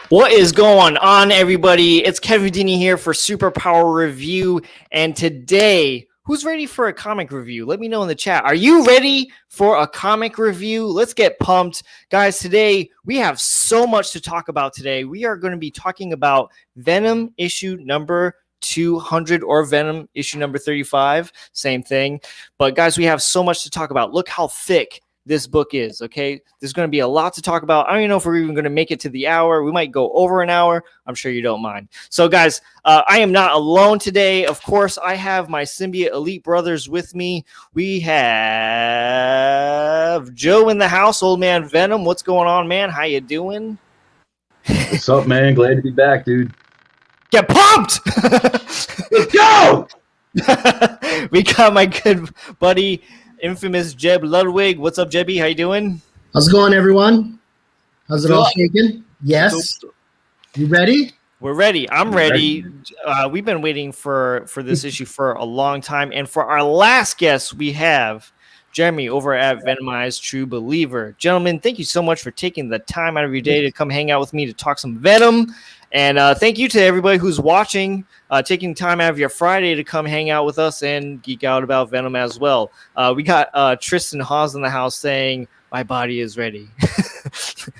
What is going on, everybody? It's Kevin Dini here for Superpower Review, and today, who's ready for a comic review? Let me know in the chat. Are you ready for a comic review? Let's get pumped. Guys, today, we have so much to talk about today. We are going to be talking about Venom issue number 200 or Venom issue number 35, same thing. But guys, we have so much to talk about. Look how thick this book is. Okay, there's going to be a lot to talk about. I don't even know if we're even going to make it to the hour. We might go over an hour. I'm sure you don't mind. So guys, I am not alone today. Of course, I have my Symbiote Elite brothers with me. We have Joe in the house, OldManVenom. What's going on, man? How you doing? What's up, man? Glad to be back, dude. Get pumped! Let's go! We got my good buddy, infamous Jeb Ludwig. What's up, Jebby? How you doing? How's it going, everyone? How's it all shaking? Yes. You ready? We're ready. I'm ready. We've been waiting for this issue for a long time. And for our last guest, we have Jeremy over at Venomized True Believer. Gentlemen, thank you so much for taking the time out of your day to come hang out with me to talk some Venom. And thank you to everybody who's watching, taking time out of your Friday to come hang out with us and geek out about Venom as well. We got Tristan Hawes in the house saying, my body is ready.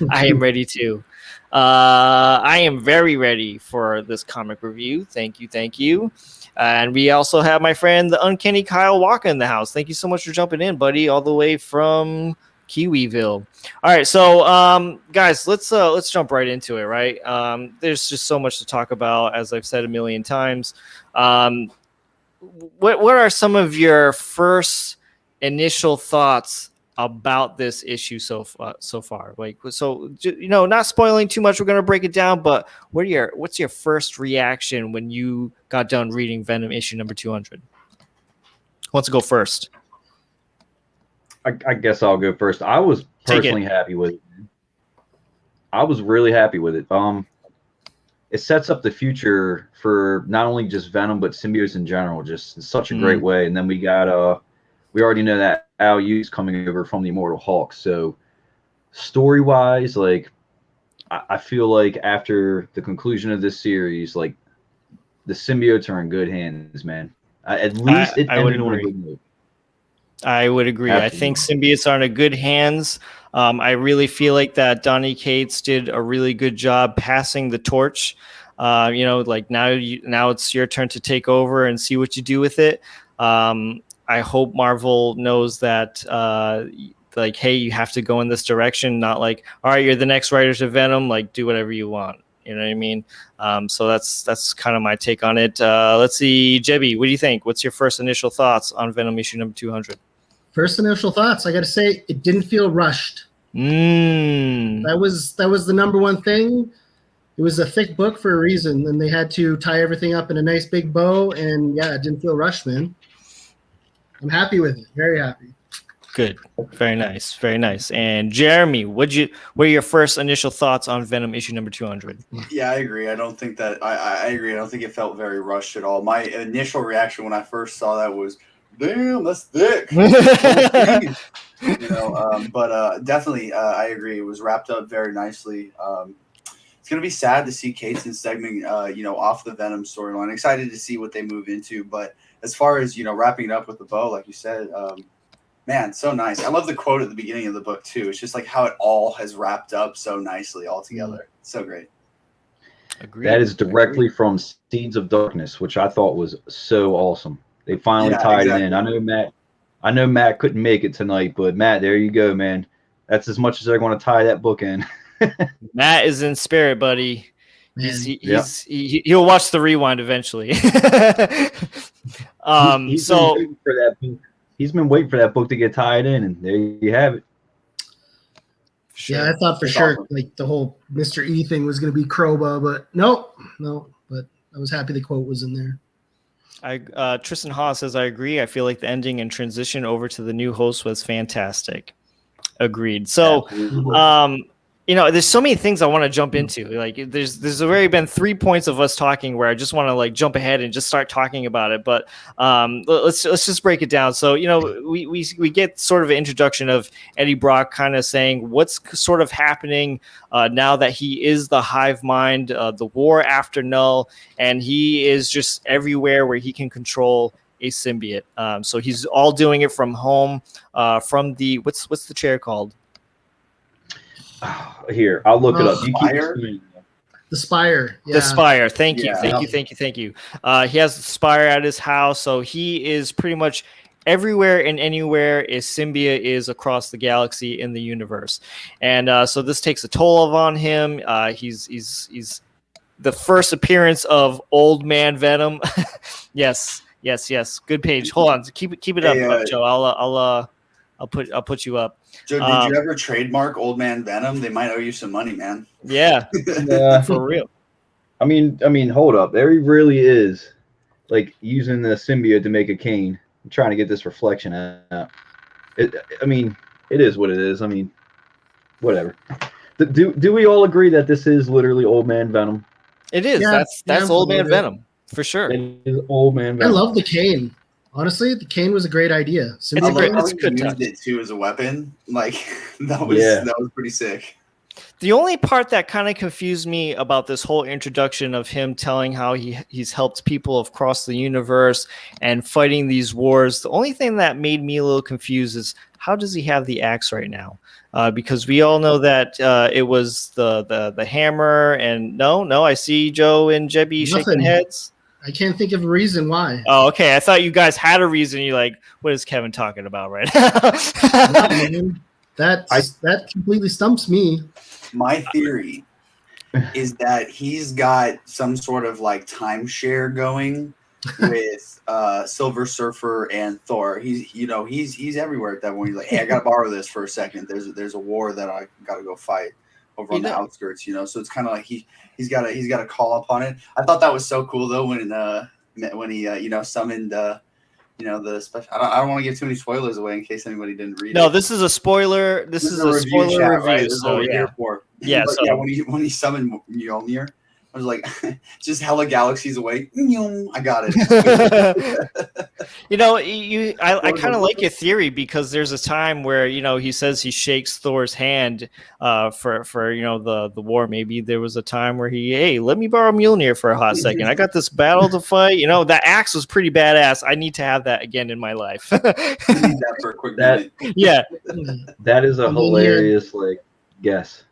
I am ready too. I am very ready for this comic review. Thank you. Thank you. And we also have my friend, the uncanny Kyle Walker in the house. Thank you so much for jumping in, buddy, all the way from Kiwiville. All right, so guys, let's jump right into it, right? There's just so much to talk about, as I've said a million times. What are some of your first initial thoughts about this issue so far? Like, so not spoiling too much. We're gonna break it down, but what's your first reaction when you got done reading Venom issue number 200? Who wants to go first? I guess I'll go first. I was personally happy with it. I was really happy with it. It sets up the future for not only just Venom, but symbiotes in general, just in such a great way. And then we got we already know that Al Yu's coming over from the Immortal Hulk. So story-wise, like I feel like after the conclusion of this series, like the symbiotes are in good hands, man. At least it ended on a good note. I would agree. Absolutely. I think symbiotes are in a good hands. I really feel like that Donny Cates did a really good job passing the torch. Like now it's your turn to take over and see what you do with it. I hope Marvel knows that, like, hey, you have to go in this direction. Not like, all right, you're the next writer to Venom. Like, do whatever you want. You know what I mean? So that's kind of my take on it. Let's see, Jebby, what do you think? What's your first initial thoughts on Venom issue number 200? First initial thoughts, I got to say, it didn't feel rushed. That was the number one thing. It was a thick book for a reason, and they had to tie everything up in a nice big bow, and yeah, it didn't feel rushed, man. I'm happy with it. Very happy. Good. Very nice. Very nice. And Jeremy, what are your first initial thoughts on Venom issue number 200? Yeah, I agree. I don't think that I agree. I don't think it felt very rushed at all. My initial reaction when I first saw that was, damn, that's thick. But definitely I agree. It was wrapped up very nicely. It's going to be sad to see Cates and Stegman, off the Venom storyline. Excited to see what they move into. But as far as, wrapping it up with the bow, like you said, man, so nice. I love the quote at the beginning of the book, too. It's just like how it all has wrapped up so nicely all together. So great. Agreed. That is directly from Seeds of Darkness, which I thought was so awesome. They finally tied it in. I know Matt couldn't make it tonight, but Matt, there you go, man. That's as much as they're going to tie that book in. Matt is in spirit, buddy. He'll watch the rewind eventually. He's been waiting for that book to get tied in, and there you have it. Sure. Yeah, I thought for sure like the whole Mr. E thing was going to be Crowbar, but no. But I was happy the quote was in there. Tristan Hawes says, I agree. I feel like the ending and transition over to the new host was fantastic. Agreed. So, there's so many things I want to jump into. Like, there's already been 3 points of us talking where I just want to like jump ahead and just start talking about it. But let's just break it down. So we get sort of an introduction of Eddie Brock kind of saying what's sort of happening now that he is the hive mind, the war after Null, and he is just everywhere where he can control a symbiote. So he's all doing it from home, from the what's the chair called? Here, I'll look it up. You keep the Spire. Yeah. The Spire. Thank you. Yeah. Thank you. He has the Spire at his house, so he is pretty much everywhere and anywhere a symbiote is across the galaxy in the universe. And so this takes a toll on him. He's the first appearance of OldManVenom. Yes. Good page. Hold on. Keep it up, Joe. I'll put you up. Joe, did you ever trademark OldManVenom? They might owe you some money, man. Yeah, for real. I mean, hold up. There he really is, like using the symbiote to make a cane. I'm trying to get this reflection out. It is what it is. I mean, whatever. Do we all agree that this is literally Venom? It is. Yeah, that's OldManVenom for sure. It is Venom. I love the cane. Honestly, the cane was a great idea. It's a great. It's good used it too as a weapon. Like that was pretty sick. The only part that kind of confused me about this whole introduction of him telling how he's helped people across the universe and fighting these wars, the only thing that made me a little confused is how does he have the axe right now? Because we all know that it was the hammer, and no, I see Joe and Jebby shaking heads. I can't think of a reason why. Oh, okay. I thought you guys had a reason. You're like, what is Kevin talking about right now? That completely stumps me. My theory is that he's got some sort of like timeshare going with Silver Surfer and Thor. He's everywhere at that point. He's like, hey, I gotta borrow this for a second. There's a war that I gotta go fight over on the outskirts. So it's kind of like he's got to call upon it. I thought that was so cool though when he summoned the special. I don't want to give too many spoilers away in case anybody didn't read it. No, this is a spoiler. This is a spoiler review. Right? This is what we're here for. Yeah. But, when he summoned Mjolnir, I was like, just hella galaxies away. I got it. I kind of like your theory because there's a time where he says he shakes Thor's hand for the war. Maybe there was a time where let me borrow Mjolnir for a hot second. I got this battle to fight. That axe was pretty badass. I need to have that again in my life. Need that for a quick minute. Yeah, that is a hilarious guess.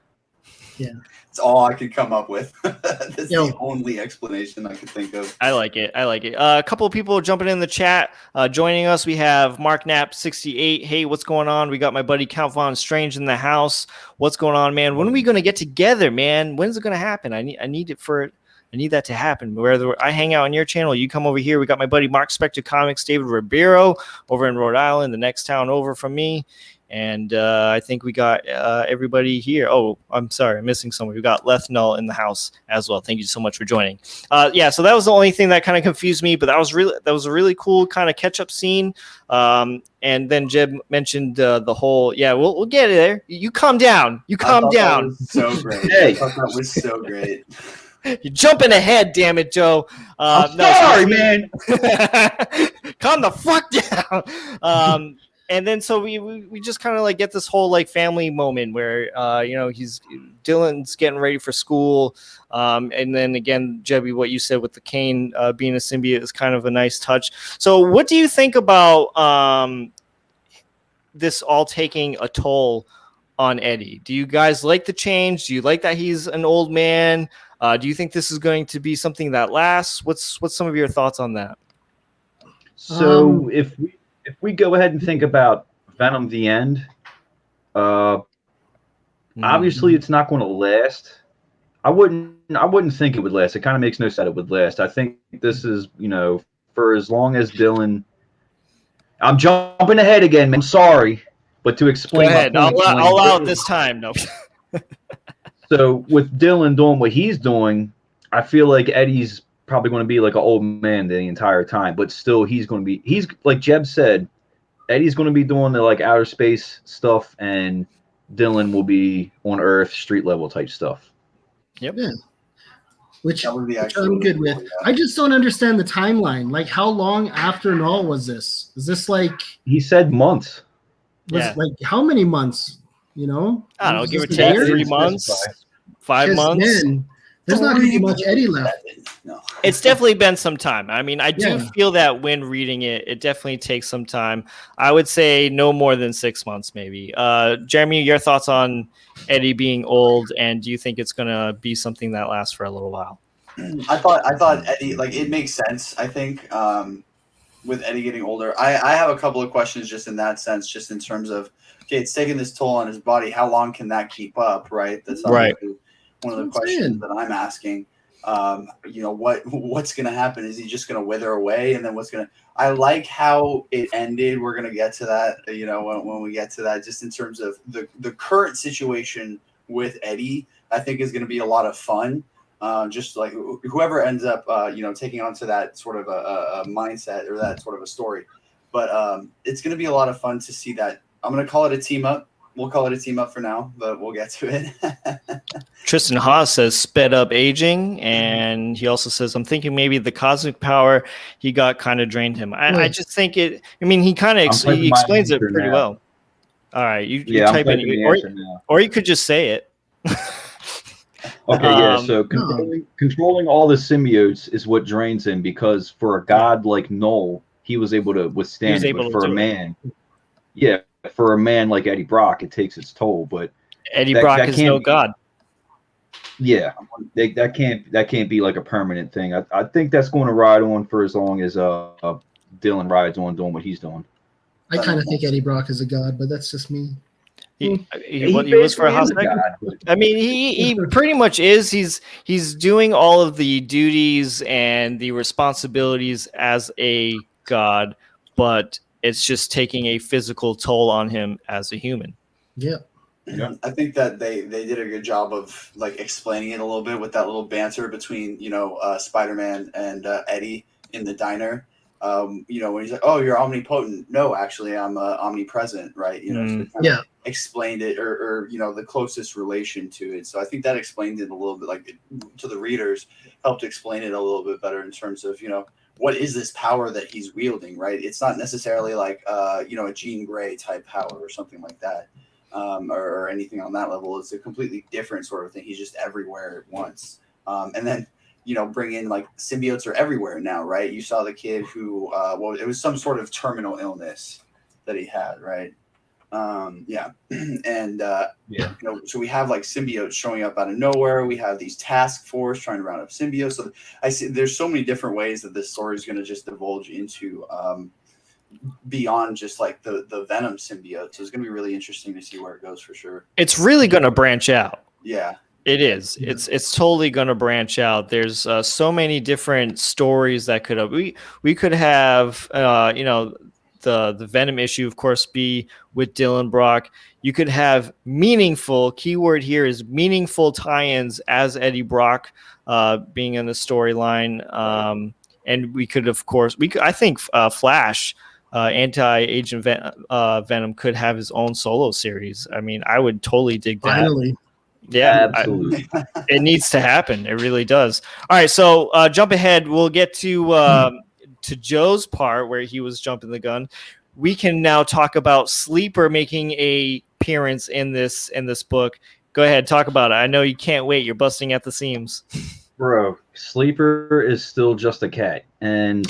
Yeah. It's all I could come up with. That's the only explanation I could think of. I like it. A couple of people jumping in the chat, joining us. We have Mark Knapp 68. Hey, what's going on? We got my buddy Count Von Strange in the house. What's going on, man? When are we going to get together, man? When's it going to happen? I need that to happen. Whether I hang out on your channel, you come over here. We got my buddy Mark Spector Comics, David Ribeiro over in Rhode Island, the next town over from me. And I think we got everybody here. Oh, I'm sorry, I'm missing someone. We got Leth Null in the house as well. Thank you so much for joining. So that was the only thing that kind of confused me, but that was a really cool kind of catch-up scene. And then Jeb mentioned the whole. Yeah, we'll get there. You calm down. That was so great. I thought that was so great. You're jumping ahead, damn it, Joe. Sorry, man. Calm the fuck down. And then so we just kind of get this whole family moment where Dylan's getting ready for school, and then again, Jebby, what you said with the cane being a symbiote is kind of a nice touch. So what do you think about this all taking a toll on Eddie? Do you guys like the change? Do you like that he's an old man? Do you think this is going to be something that lasts? What's some of your thoughts on that? So if we go ahead and think about Venom the End, obviously it's not going to last. I wouldn't think it would last. It kind of makes no sense that it would last. I think this is, for as long as Dylan. I'm jumping ahead again, man. I'm sorry, but to explain. Go ahead. I'll allow it this time. No. So with Dylan doing what he's doing, I feel like Eddie's probably going to be like an old man the entire time, but still he's like Jeb said, Eddie's going to be doing the outer space stuff, and Dylan will be on Earth, street level type stuff. Yep. Yeah. Which That would be I'm actually good really with. cool, yeah. I just don't understand the timeline. Like, how long after Null was this? Is this like, He said months. Yeah. like how many months? You know, I don't know, Was give or this a take year? 3 Didn't months, specify. 5 'Cause, months. man, there's not going to be much Eddie left. No. It's definitely been some time. I mean, I do Yeah. feel that when reading it, it definitely takes some time. I would say no more than 6 months, maybe. Jeremy, your thoughts on Eddie being old, and do you think it's going to be something that lasts for a little while? I thought Eddie, like, it makes sense. I think with Eddie getting older, I have a couple of questions just in that sense, just in terms of, okay, it's taking this toll on his body. How long can that keep up? Right. That's Right. obviously one of the That's what I'm questions saying. that I'm asking. You know, what's going to happen? Is he just going to wither away? And then what's going to? I like how it ended. We're going to get to that. You know, when we get to that, just in terms of the current situation with Eddie, I think is going to be a lot of fun. Just like whoever ends up, you know, taking on to that sort of a mindset or that sort of a story. But it's going to be a lot of fun to see that. I'm going to call it a team up. We'll call it a team up for now, but we'll get to it. Tristan Haas says sped up aging, and he also says, I'm thinking maybe the cosmic power he got kind of drained him. I just think it, I mean, he kind of he explains it pretty well. All right, you Yeah, I'm type in, typing the answer now. or you could just say it. Okay, yeah. So controlling all the symbiotes is what drains him, because for a god like Null, he was able to withstand it. But for a man, yeah, for a man like Eddie Brock, it takes its toll. But Eddie Brock is no god. Yeah, that can't be like a permanent thing. I think that's going to ride on for as long as Dylan rides on doing what he's doing. I kind of think Eddie Brock is a god, but that's just me. He was for a hot second. I mean, he pretty much is. He's doing all of the duties and the responsibilities as a god, but it's just taking a physical toll on him as a human. Yeah. Yeah. I think that they did a good job of like explaining it a little bit with that little banter between, you know, Spider-Man and Eddie in the diner. You know, when he's like, "Oh, you're omnipotent." No, actually, I'm omnipresent, right? You know, so yeah, explained it, or you know, the closest relation to it. So I think that explained it a little bit, like to the readers, helped explain it a little bit better in terms of, you know, what is this power that he's wielding, right? It's not necessarily like you know, a Jean Grey type power or something like that. Or anything on that level. It's a completely different sort of thing. He's just everywhere at once. And then, you know, bring in like symbiotes are everywhere now, right? You saw the kid who, well, it was some sort of terminal illness that he had, right? Yeah. And, you know, so we have like symbiotes showing up out of nowhere. We have these task force trying to round up symbiotes. So I see there's so many different ways that this story is going to just divulge into, beyond just like the Venom symbiote. So it's going to be really interesting to see where it goes for sure. It's really going to branch out. Yeah, it is. It's totally going to branch out. There's so many different stories that could have, we could have, you know, the Venom issue, of course, be with Dylan Brock. You could have meaningful, keyword here is meaningful tie-ins as Eddie Brock being in the storyline. And we could, of course, I think Flash, anti-agent Venom could have his own solo series. I mean, I would totally dig that. Finally. Yeah, absolutely. It needs to happen. It really does. All right, so jump ahead. We'll get to Joe's part where he was jumping the gun. We can now talk about Sleeper making a appearance in this book. Go ahead, talk about it. I know you can't wait. You're busting at the seams. Bro, Sleeper is still just a cat, and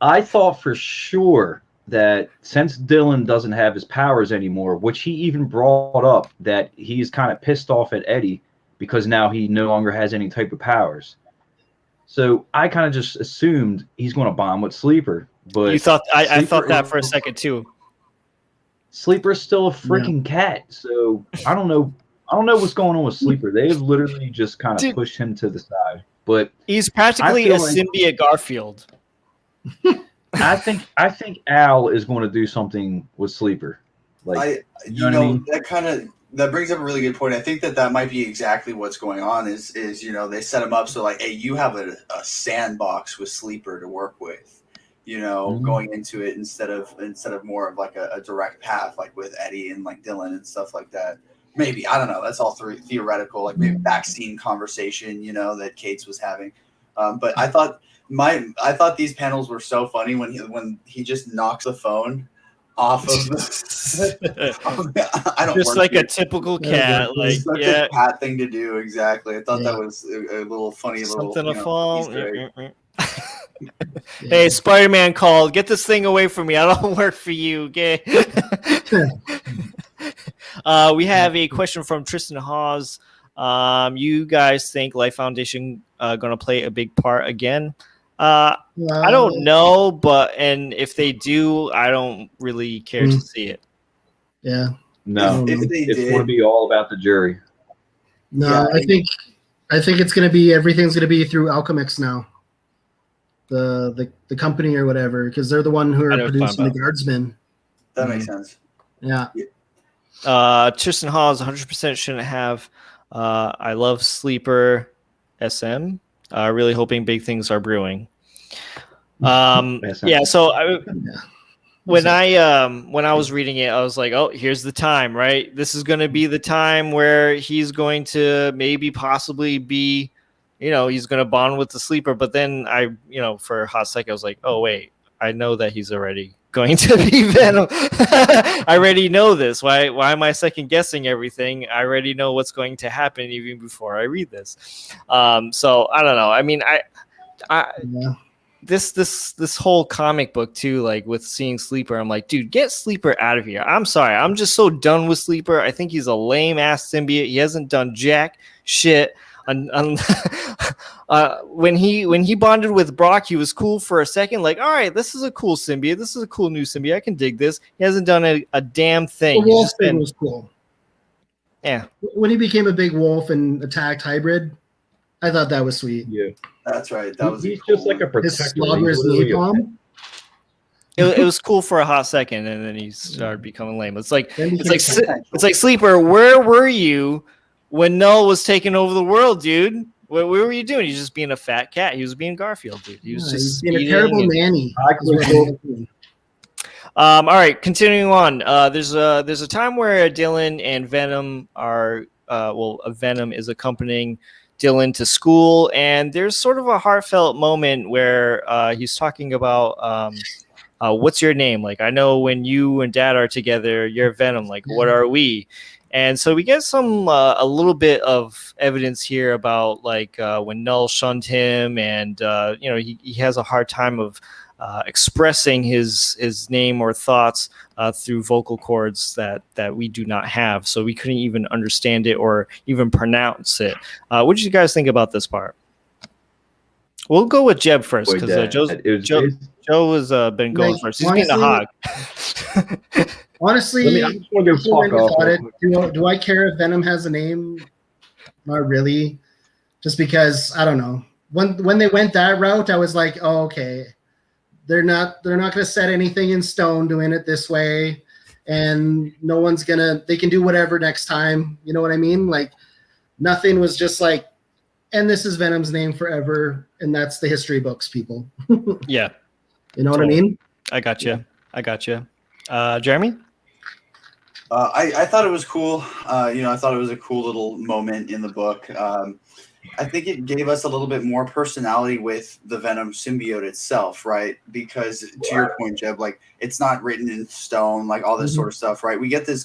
I thought for sure that since Dylan doesn't have his powers anymore, which he even brought up, that he's kind of pissed off at Eddie because now he no longer has any type of powers. So I kind of just assumed he's going to bond with Sleeper. But you thought I thought that for a second too. Sleeper's still a freaking cat, so I don't know what's going on with Sleeper. They've literally just kind of pushed him to the side. But he's practically a symbiote Garfield. I think Al is going to do something with Sleeper. Like, you know, I mean? that brings up a really good point. I think that might be exactly what's going on. Is you know, they set him up so like, hey, you have a sandbox with Sleeper to work with, going into it instead of more of like a direct path, like with Eddie and like Dylan and stuff like that. Maybe, I don't know. That's all theoretical, like maybe backseat conversation, that Cates was having. But I thought these panels were so funny when he just knocks the phone off of the, I don't just like a typical cat, like a cat thing to do. Exactly. I thought that was a little funny, something to fall. Yeah. Hey, Spider-Man called. Get this thing away from me. I don't work for you. Okay. We have a question from Tristan Hawes. You guys think Life Foundation going to play a big part again? I don't know, and if they do, I don't really care to see it. Yeah. No, it's going to be all about the jury. No, I think it's going to be, everything's going to be through Alchemix now. The company or whatever, because they're the one who are producing the Guardsmen. That makes sense. Yeah. Tristan Hawes 100% shouldn't have. I love Sleeper SM. Really hoping big things are brewing. Yeah. So when I was reading it, I was like, oh, here's the time, right? This is going to be the time where he's going to maybe possibly be, he's going to bond with the Sleeper. But then for a hot second, I was like, oh, wait, I know that he's already going to be Venom. I already know this. Why am I second guessing everything? I already know what's going to happen even before I read this. So I don't know. I mean, this whole comic book too, like with seeing Sleeper, I'm like, dude, get Sleeper out of here. I'm sorry. I'm just so done with Sleeper. I think he's a lame ass symbiote. He hasn't done jack shit. When he bonded with Brock, he was cool for a second. Like, all right, this is a cool symbiote. This is a cool new symbiote. I can dig this. He hasn't done a damn thing. The wolf thing was cool. Yeah. When he became a big wolf and attacked Hybrid, I thought that was sweet. Yeah, that's right. He's just like a protector. It was cool for a hot second, and then he started becoming lame. It's like Sleeper. Where were you when Null was taking over the world, dude? What were you doing? He's just being a fat cat. He was being Garfield, dude. He was just being a terrible nanny. All right, continuing on. There's a time where Dylan and Venom are Venom is accompanying Dylan to school, and there's sort of a heartfelt moment where he's talking about what's your name? Like, I know when you and Dad are together, you're Venom. Like, what are we? And so we get some a little bit of evidence here about like when Null shunned him, and he has a hard time of expressing his name or thoughts through vocal cords that we do not have. So we couldn't even understand it or even pronounce it. What did you guys think about this part? We'll go with Jeb first because Joe has been going first. He's being a hog. Honestly, do I care if Venom has a name? Not really. Just because, I don't know. When they went that route, I was like, oh, okay. They're not going to set anything in stone doing it this way, and no one's they can do whatever next time. You know what I mean? Like, nothing was just like, and this is Venom's name forever, and that's the history books, people. Yeah. You know what I mean? I got you. I got you. Jeremy? I thought it was cool. I thought it was a cool little moment in the book. I think it gave us a little bit more personality with the Venom symbiote itself, right? Because to your point, Jeb, like, it's not written in stone, like all this sort of stuff, right? We get this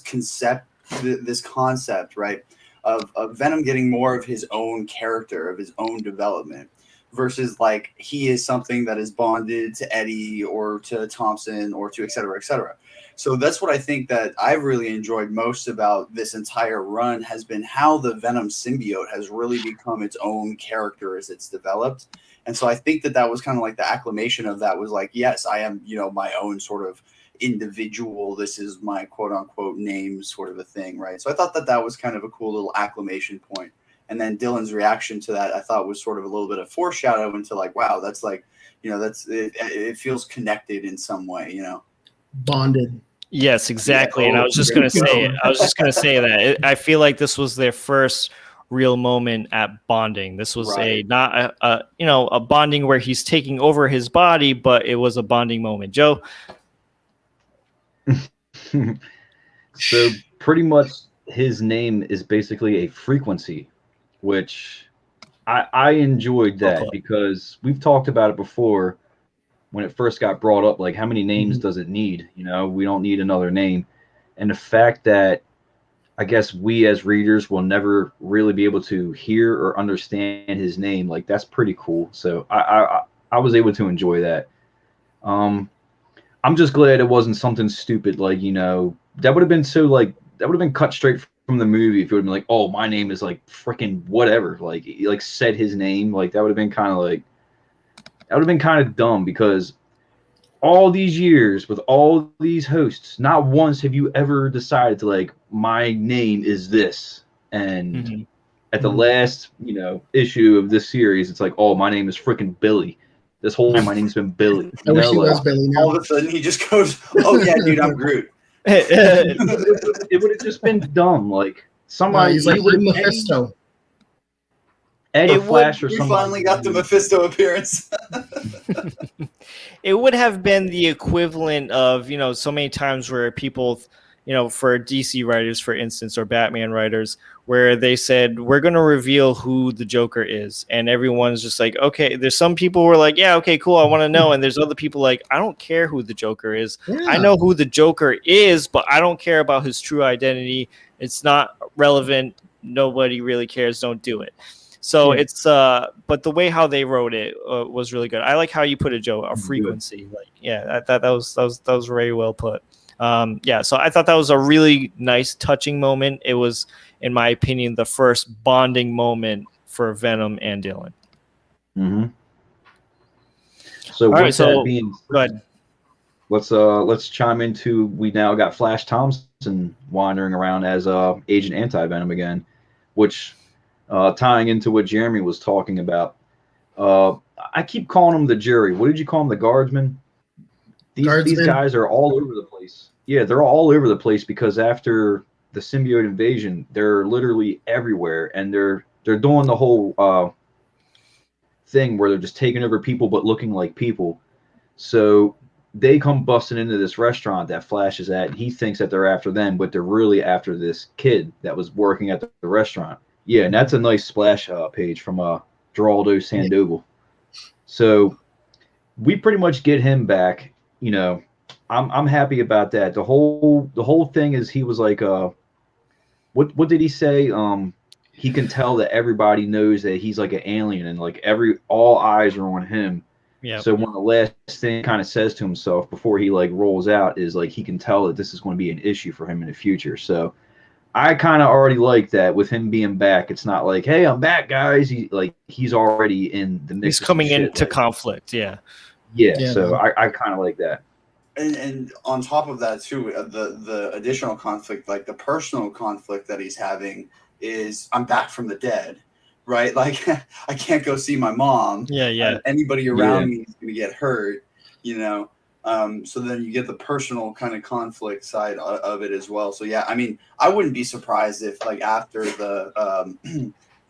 concept, right, of Venom getting more of his own character, of his own development, versus like he is something that is bonded to Eddie or to Thompson or to et cetera, et cetera. So that's what I think that I've really enjoyed most about this entire run has been how the Venom symbiote has really become its own character as it's developed. And so I think that was kind of like the acclamation of that was like, yes, I am, my own sort of individual. This is my quote unquote name sort of a thing. Right. So I thought that was kind of a cool little acclamation point. And then Dylan's reaction to that, I thought was sort of a little bit of foreshadow into like, wow, that's like, that's it feels connected in some way, Bonded. Yes, exactly. And I was just going to say it. I was just going to say that. I feel like this was their first real moment at bonding. This was Right. not a bonding where he's taking over his body, but it was a bonding moment. Joe? So pretty much his name is basically a frequency, which I enjoyed that because we've talked about it before when it first got brought up, like how many names does it need? We don't need another name. And the fact that I guess we as readers will never really be able to hear or understand his name, like that's pretty cool. So I was able to enjoy that. I'm just glad it wasn't something stupid like, that would have been that would have been cut straight from the movie if it would have been like, oh, my name is like freaking whatever. Like said his name. Like that would have been kind of dumb because all these years with all these hosts, not once have you ever decided to like, my name is this. And at the last, issue of this series, it's like, oh, my name is freaking Billy. This whole time, my name's been Billy. I wish he was Billy now. All of a sudden, he just goes, "Oh yeah, dude, I'm Groot." It would have just been dumb. Like somebody, he's like Mephisto. Eddie Flash or we somebody. finally got the Mephisto appearance. It would have been the equivalent of, so many times where people, for DC writers, for instance, or Batman writers, where they said, we're going to reveal who the Joker is. And everyone's just like, okay, there's some people who are like, yeah, okay, cool, I want to know. And there's other people like, I don't care who the Joker is. Yeah. I know who the Joker is, but I don't care about his true identity. It's not relevant. Nobody really cares. Don't do it. So it's but the way how they wrote it was really good. I like how you put it, Joe, a frequency. Like, that was very well put. So I thought that was a really nice, touching moment. It was, in my opinion, the first bonding moment for Venom and Dylan. Mm-hmm. So that being said, let's chime into, we now got Flash Thompson wandering around as Agent Anti-Venom again, which tying into what Jeremy was talking about. I keep calling them the jury. What did you call them? The guardsmen? These guys are all over the place. Yeah, they're all over the place because after the symbiote invasion, they're literally everywhere, and they're doing the whole thing where they're just taking over people but looking like people. So they come busting into this restaurant that Flash is at, and he thinks that they're after them, but they're really after this kid that was working at the restaurant. Yeah, and that's a nice splash page from Geraldo Sandoval. So we pretty much get him back. I'm happy about that. The whole thing is he was like, what did he say? He can tell that everybody knows that he's like an alien, and like all eyes are on him. Yeah. So one of the last thing he kind of says to himself before he like rolls out is like he can tell that this is going to be an issue for him in the future. So I kind of already like that with him being back. It's not like, hey, I'm back, guys. He's already in the mix. He's coming into conflict. Yeah. So I kind of like that. And on top of that too, the additional conflict, like the personal conflict that he's having, is I'm back from the dead, right? Like I can't go see my mom. Yeah. Anybody around me is going to get hurt, So then you get the personal kind of conflict side of it as well. So yeah, I mean, I wouldn't be surprised if like after the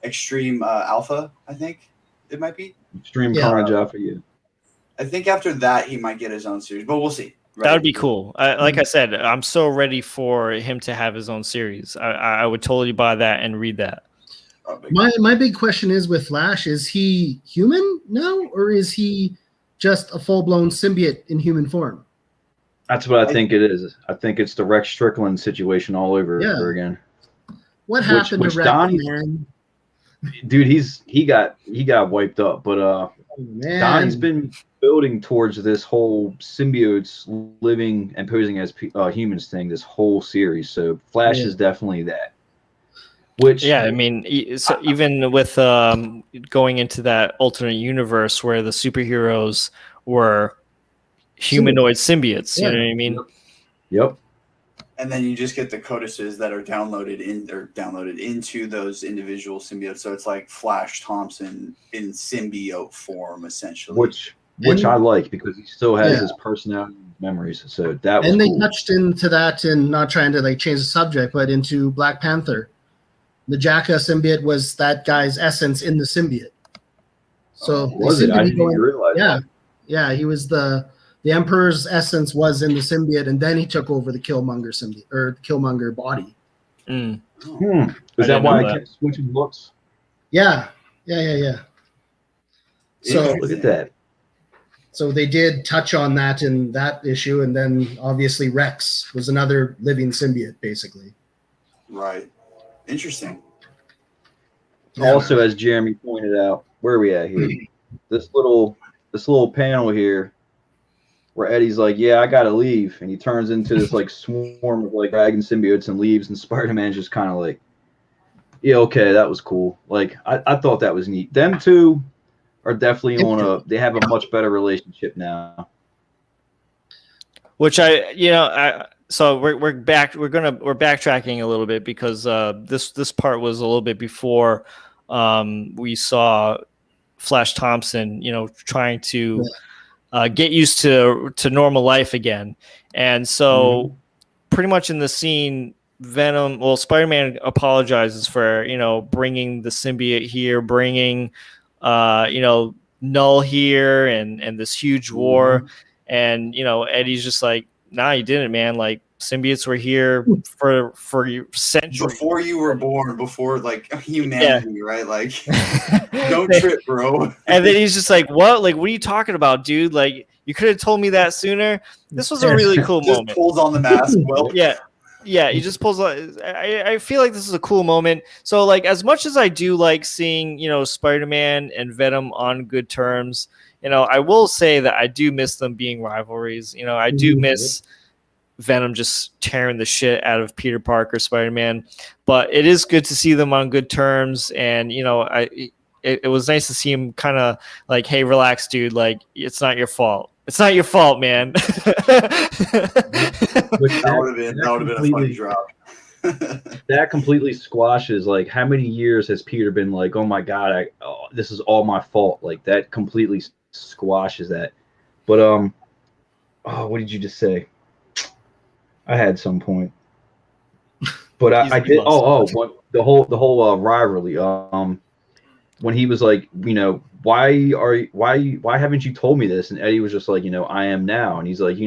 Extreme Alpha, I think it might be Extreme Carnage Alpha. Yeah. I think after that he might get his own series, but we'll see. Right? That would be cool. Like I said, I'm so ready for him to have his own series. I would totally buy that and read that. My big question is with Flash: is he human now, or is he just a full-blown symbiote in human form? That's what I think it is. I think it's the Rex Strickland situation all over again. What happened to Rex, man? Dude, he got wiped up, but Donnie's been building towards this whole symbiotes living and posing as humans thing this whole series. So Flash is definitely that. Which I mean, so even with going into that alternate universe where the superheroes were humanoid symbiotes, you know what I mean? Yep. And then you just get the codices that are downloaded into those individual symbiotes. So it's like Flash Thompson in symbiote form, essentially. Which I like because he still has his personality and memories. So that was cool. They touched into that, and not trying to like change the subject, but into Black Panther, The Jacka symbiote was that guy's essence in the symbiote. So they was seem it? to I be didn't even realize that. Yeah, he was the Emperor's essence was in the symbiote, and then he took over the Killmonger symbiote or the Killmonger body. Mm. Is that why I kept switching looks? Yeah. So Look at that. So they did touch on that in that issue, and then obviously Rex was another living symbiote, basically. Right. Interesting. Also, as Jeremy pointed out, where are we at here? This little panel here, where Eddie's like, "Yeah, I gotta leave," and he turns into this like swarm of like dragon symbiotes and leaves, and Spider-Man's just kind of like, "Yeah, okay, that was cool." Like I thought that was neat. Them two are definitely they have a much better relationship now. Which so we're backtracking a little bit because this part was a little bit before we saw Flash Thompson, trying to get used to normal life again. And so pretty much in the scene, Spider-Man apologizes for, bringing the symbiote here, bringing, Null here and this huge war. And, Eddie's just like, nah, you didn't, man. Like, symbiotes were here for centuries. Before you were born, before like humanity, right? Like, don't trip, bro. And then he's just like, what? Like, what are you talking about, dude? Like, you could have told me that sooner. This was a really cool just moment. pulls on the mask. Well, yeah, he just pulls. I feel like this is a cool moment. So, like, as much as I do like seeing, Spider-Man and Venom on good terms, I will say that I do miss them being rivalries. I do miss Venom just tearing the shit out of Peter Parker, Spider-Man. But it is good to see them on good terms, and it was nice to see him kind of like, hey, relax, dude. Like, it's not your fault. It's not your fault, man. that would have been a funny drop. That completely squashes like how many years has Peter been like, oh my god, this is all my fault. Like that completely squashes that. But what did you just say? I had some point, but I did. The whole rivalry. When he was like, why haven't you told me this? And Eddie was just like, I am now. And he's like,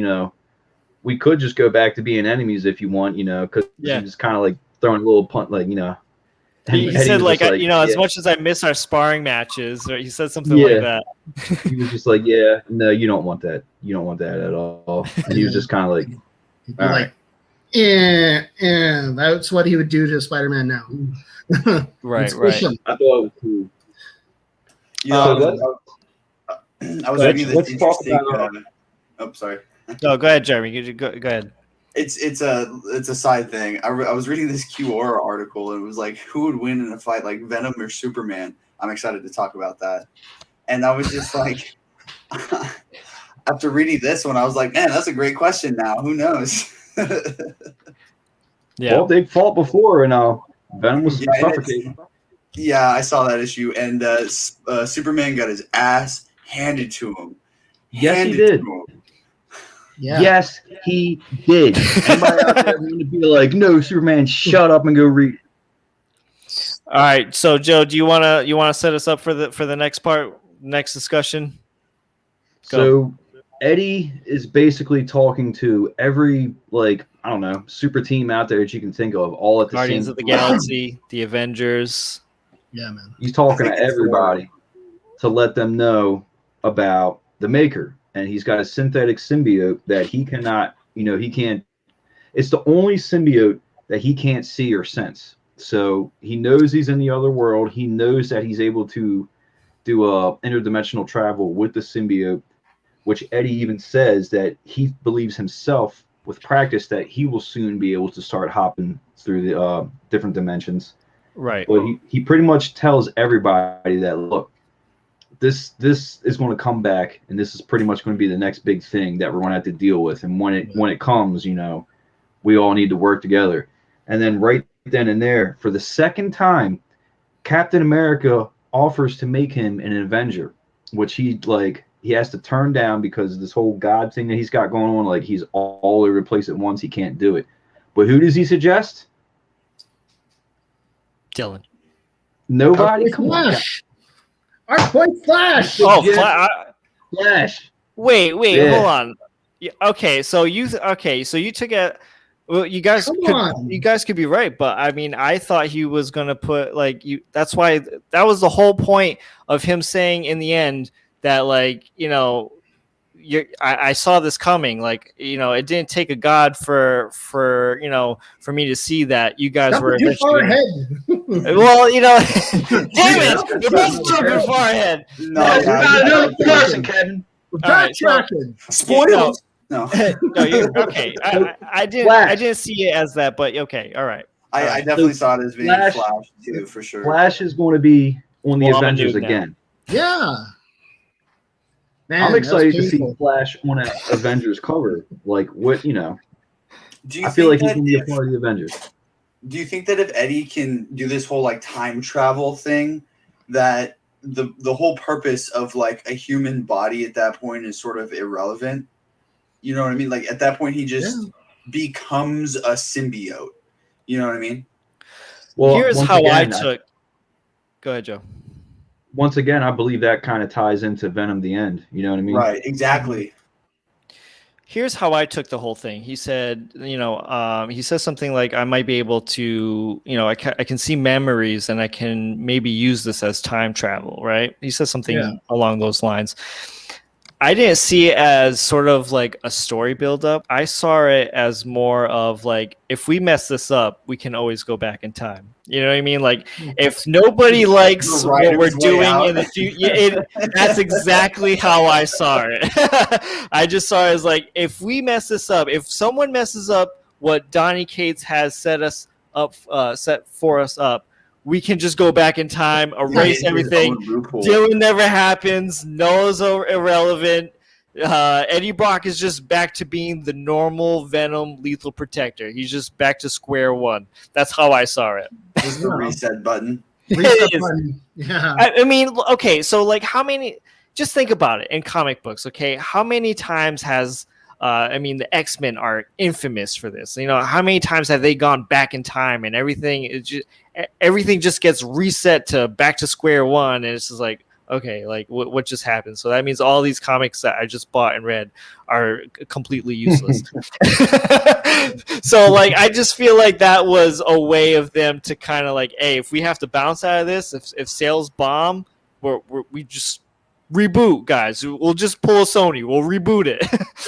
we could just go back to being enemies if you want, because he was kind of like throwing a little punt, like, He said like, as much as I miss our sparring matches, or he said something like that. He was just like, yeah, no, you don't want that. You don't want that at all. And he was just kind of like, all right. That's what he would do to Spider-Man now. Right. I thought it was cool. I was reading this interesting. Sorry. No, go ahead, Jeremy. Go ahead. It's a side thing. I was reading this Quora article, and it was like, who would win in a fight, like Venom or Superman? I'm excited to talk about that. And I was just like, after reading this one, I was like, man, that's a great question. Now, who knows? Yeah. Well, they fought before, and Venom was suffocating. Yeah, I saw that issue, and Superman got his ass handed to him. Yes, he did. Yeah. Yes, he did. Anybody out there going to be like, no, Superman, shut up and go read? All right, so Joe, do you wanna set us up for the next discussion? Go. So Eddie is basically talking to every super team out there that you can think of, all at the Guardians same of the Galaxy, the Avengers. Yeah, man. He's talking to everybody to let them know about the Maker, and he's got a synthetic symbiote that he cannot, he can't. It's the only symbiote that he can't see or sense. So he knows he's in the other world. He knows that he's able to do interdimensional travel with the symbiote, which Eddie even says that he believes himself with practice that he will soon be able to start hopping through the different dimensions. Right. But he pretty much tells everybody that, look, this is going to come back, and this is pretty much going to be the next big thing that we're going to have to deal with. And when it comes, we all need to work together. And then right then and there, for the second time, Captain America offers to make him an Avenger, which he has to turn down because of this whole God thing that he's got going on. Like, he's all over the place at once. He can't do it. But who does he suggest? Dylan. Nobody. Our boy Come on, guys. Flash. Our boy Flash. Oh, Jeb- Flash. wait, Yeah. hold on. Okay, so you took it. Well, you guys Come on. could be right, but I mean, I thought he was gonna put like you. That's why that was the whole point of him saying in the end that like I saw this coming. Like it didn't take a god for me to see that you guys were Too far eventually. ahead. Well, damn it, you're both jumping far ahead. No, Kevin. We're All right, backtracking. Spoilers. No. No, okay. I didn't see it as that, but okay, all right. I definitely saw it as being Flash too, for sure. Flash is going to be on the Well, I'm a Avengers dude now. again. Yeah. Man, I'm excited that was to see painful. Flash on an Avengers cover. Like what Do you I feel like think he's going to be a that part of the Avengers. Do you think that if Eddie can do this whole like time travel thing, that the whole purpose of like a human body at that point is sort of irrelevant? You know what I mean? Like at that point, he just becomes a symbiote. You know what I mean? Well, Here's once how again, I took. Go ahead, Joe. Once again, I believe that kind of ties into Venom: The End. You know what I mean? Right. Exactly. Here's how I took the whole thing. He said, he says something like, I might be able to, I can see memories and I can maybe use this as time travel, right? He says something along those lines. I didn't see it as sort of like a story buildup. I saw it as more of like, if we mess this up, we can always go back in time. You know what I mean? Like, if nobody likes what we're doing in the future, that's exactly how I saw it. I just saw it as like, if we mess this up, if someone messes up what Donny Cates has set for us up, we can just go back in time, erase everything. Dylan never happens. Noah's irrelevant. Eddie Brock is just back to being the normal Venom lethal protector. He's just back to square one. That's how I saw it. Just the reset button. Reset button. Yeah. I mean, okay, so like how many – just think about it in comic books, okay? How many times has the X-Men are infamous for this. How many times have they gone back in time and everything just gets reset to back to square one, and it's just like, okay, like what just happened? So that means all these comics that I just bought and read are completely useless. So like, I just feel like that was a way of them to kind of like, hey, if we have to bounce out of this, if sales bomb, we just reboot, guys. We'll just pull a Sony. We'll reboot it.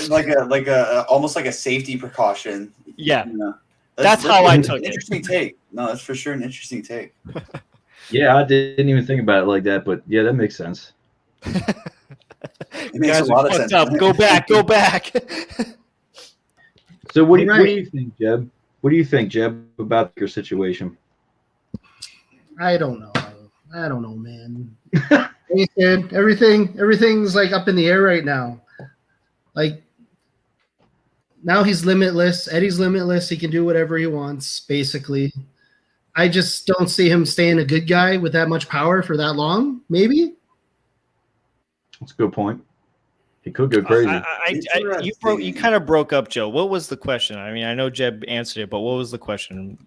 like a almost like a safety precaution. Yeah. That's how I took it. Interesting take. No, that's for sure an interesting take. Yeah, I didn't even think about it like that, but yeah, that makes sense. It makes Guys, a lot of fucked sense. up. Go back. So what do you think, Jeb? What do you think, Jeb, about your situation? I don't know, man. Everything's like up in the air right now. Like now he's limitless. Eddie's limitless. He can do whatever he wants, basically. I just don't see him staying a good guy with that much power for that long. Maybe. That's a good point. He could go crazy. You kind of broke up, Joe. What was the question? I mean, I know Jeb answered it, but what was the question?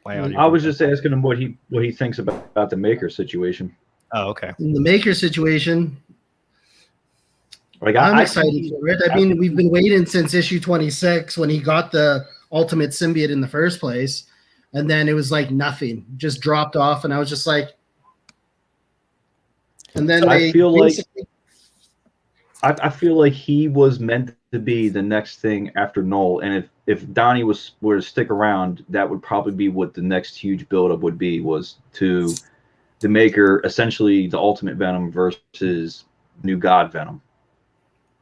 I was just asking him what he thinks about the Maker situation. Oh, okay. In the Maker situation, like I'm excited for it. I mean, we've been waiting since issue 26 when he got the ultimate symbiote in the first place, and then it was like nothing, just dropped off, and I was just like, and then I feel like he was meant to be the next thing after Null, and if Donnie were to stick around, that would probably be what the next huge buildup would be, was to the Maker, essentially the Ultimate Venom versus New God Venom.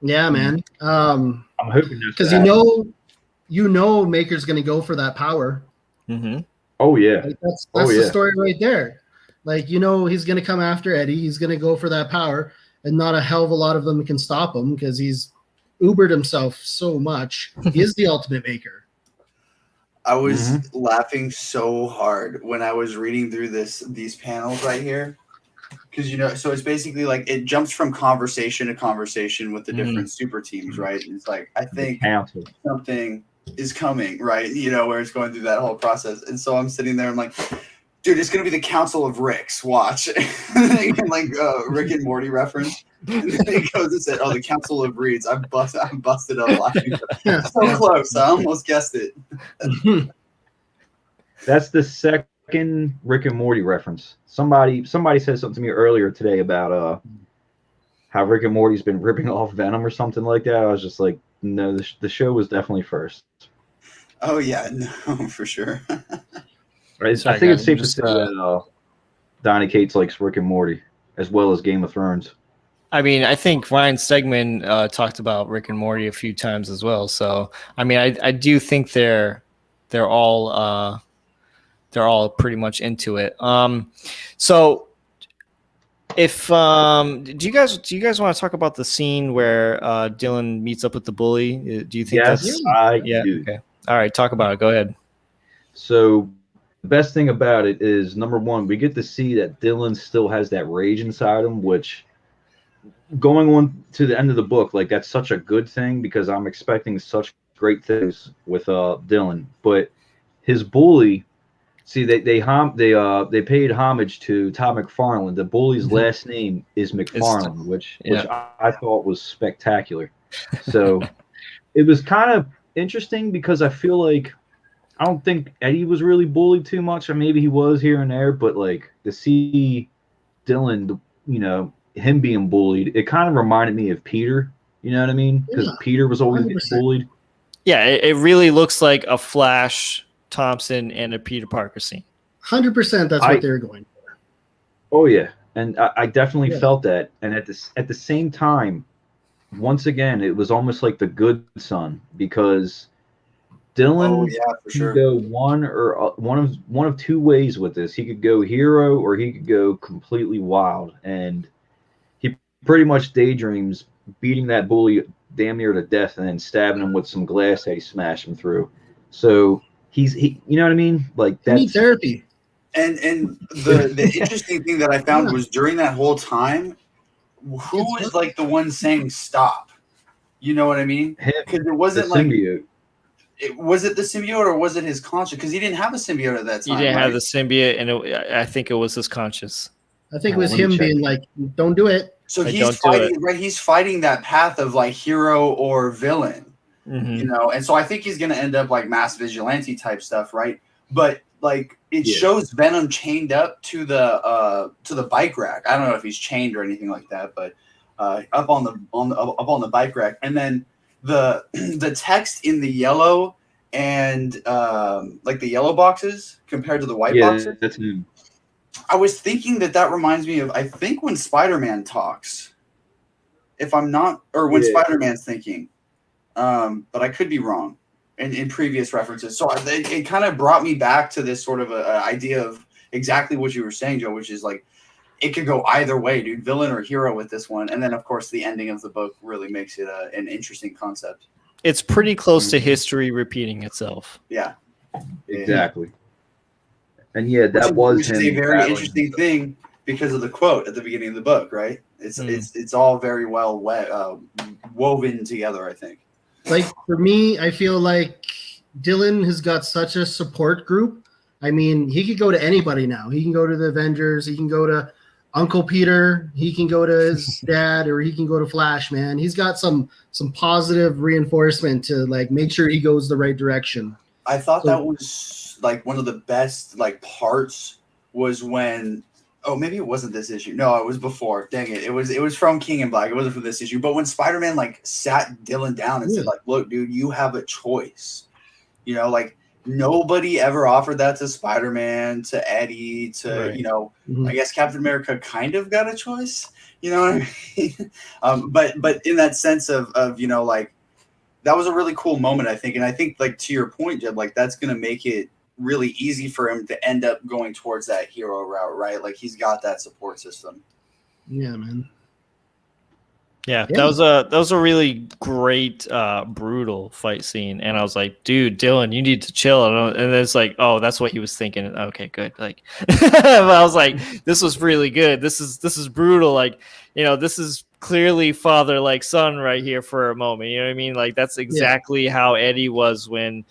Yeah, man. I'm hoping because you know Maker's going to go for that power. Mm-hmm. Oh yeah, like that's the story right there. Like he's going to come after Eddie. He's going to go for that power, and not a hell of a lot of them can stop him because he's ubered himself so much. He is the Ultimate Maker. I was laughing so hard when I was reading through these panels right here. Because, so it's basically like it jumps from conversation to conversation with the different super teams, right? And it's like, I think something is coming, right? Where it's going through that whole process. And so I'm sitting there, I'm like, Dude, it's gonna be the Council of Ricks. Watch, like Rick and Morty reference. And then he goes and said, "Oh, the Council of Reeds." I busted up laughing. So close. I almost guessed it. That's the second Rick and Morty reference. Somebody said something to me earlier today about how Rick and Morty's been ripping off Venom or something like that. I was just like, no, the show was definitely first. Oh yeah, no, for sure. Right? Sorry, I think guys, it's safe I'm to just, say that Donnie Cates likes Rick and Morty as well as Game of Thrones. I mean, I think Ryan Stegman talked about Rick and Morty a few times as well. So, I mean, I do think they're all pretty much into it. So if do you guys want to talk about the scene where Dylan meets up with the bully? Do you think Yes, that's I yeah? do. Okay, all right, talk about it. Go ahead. So the best thing about it is, number one, we get to see that Dylan still has that rage inside him, which going on to the end of the book, like that's such a good thing because I'm expecting such great things with Dylan. But his bully, see, they paid homage to Todd McFarlane. The bully's last name is McFarlane, which I thought was spectacular. So it was kind of interesting because I feel like I don't think Eddie was really bullied too much, or maybe he was here and there, but like to see Dylan, him being bullied, it kind of reminded me of Peter. You know what I mean? Because Peter was always getting bullied. Yeah, it really looks like a Flash Thompson and a Peter Parker scene. 100%. That's what they're going for. Oh yeah, and I definitely felt that. And at the same time, once again, it was almost like the good son because Dylan could go one of two ways with this. He could go hero or he could go completely wild, and he pretty much daydreams beating that bully damn near to death and then stabbing him with some glass that he smashed him through. So he you know what I mean? Like that's need therapy. And the interesting thing that I found was during that whole time, who was like the one saying stop? You know what I mean? Because it wasn't like symbiote. Was it the symbiote or was it his conscience? Because he didn't have a symbiote at that time. He didn't have the symbiote, and I think it was his conscience. I think it was him being like, "Don't do it." So he's fighting, right? He's fighting that path of like hero or villain, And so I think he's going to end up like mass vigilante type stuff, right? But like it shows Venom chained up to the bike rack. I don't know if he's chained or anything like that, but up on the bike rack, and then the text in the yellow and like the yellow boxes compared to the white boxes. That's new. I was thinking that reminds me of, I think, when Spider-Man talks, if I'm not, or when Spider-Man's thinking, but I could be wrong in previous references. So it kind of brought me back to this sort of a idea of exactly what you were saying, Joe, which is like, it could go either way, dude, villain or hero with this one. And then, of course, the ending of the book really makes it an interesting concept. It's pretty close to history repeating itself. Yeah. Exactly. And that was a very interesting thing because of the quote at the beginning of the book, right? It's all very well woven together, I think. Like for me, I feel like Dylan has got such a support group. I mean, he could go to anybody now. He can go to the Avengers. He can go to Uncle Peter. He can go to his dad, or he can go to Flash. Man, he's got some positive reinforcement to like make sure he goes the right direction. I thought that was like one of the best like parts was when maybe it wasn't this issue. No, it was before. Dang it. It was from King in Black. It wasn't for this issue. But when Spider-Man like sat Dylan down and said like, look, dude, you have a choice. Like nobody ever offered that to Spider-Man, to Eddie, to I guess Captain America kind of got a choice. You know what I mean? But in that sense of like that was a really cool moment, I think. And I think, like, to your point, Jeb, like, that's going to make it really easy for him to end up going towards that hero route, right? Like, he's got that support system. Yeah, man. Yeah, that was a really great, brutal fight scene. And I was like, dude, Dylan, you need to chill. And it's like, oh, that's what he was thinking. Okay, good. Like, I was like, this was really good. This is brutal. Like, this is clearly father like son right here for a moment. You know what I mean? Like, that's exactly how Eddie was when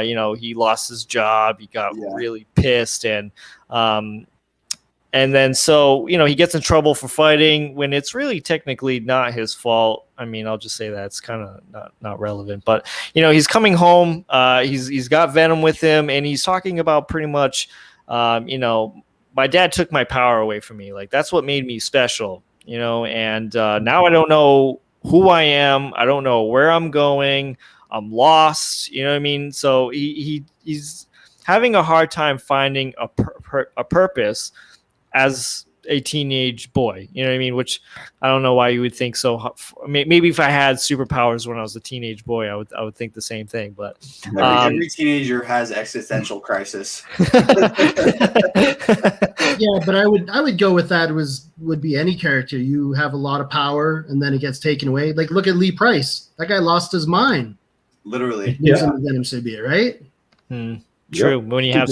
he lost his job. He got really pissed, and then so he gets in trouble for fighting when it's really technically not his fault. I mean, I'll just say that it's kind of not relevant. But he's coming home. He's got Venom with him, and he's talking about pretty much, my dad took my power away from me. Like that's what made me special. And now I don't know who I am. I don't know where I'm going. I'm lost. You know what I mean? So he's having a hard time finding a purpose as a teenage boy, you know what I mean? Which I don't know why you would think so. Maybe if I had superpowers when I was a teenage boy, I would think the same thing. But every teenager has existential crisis. Yeah, but I would go with that would be any character. You have a lot of power and then it gets taken away. Like look at Lee Price. That guy lost his mind. Literally. Yeah. In the Venom symbiote, right? True. When you have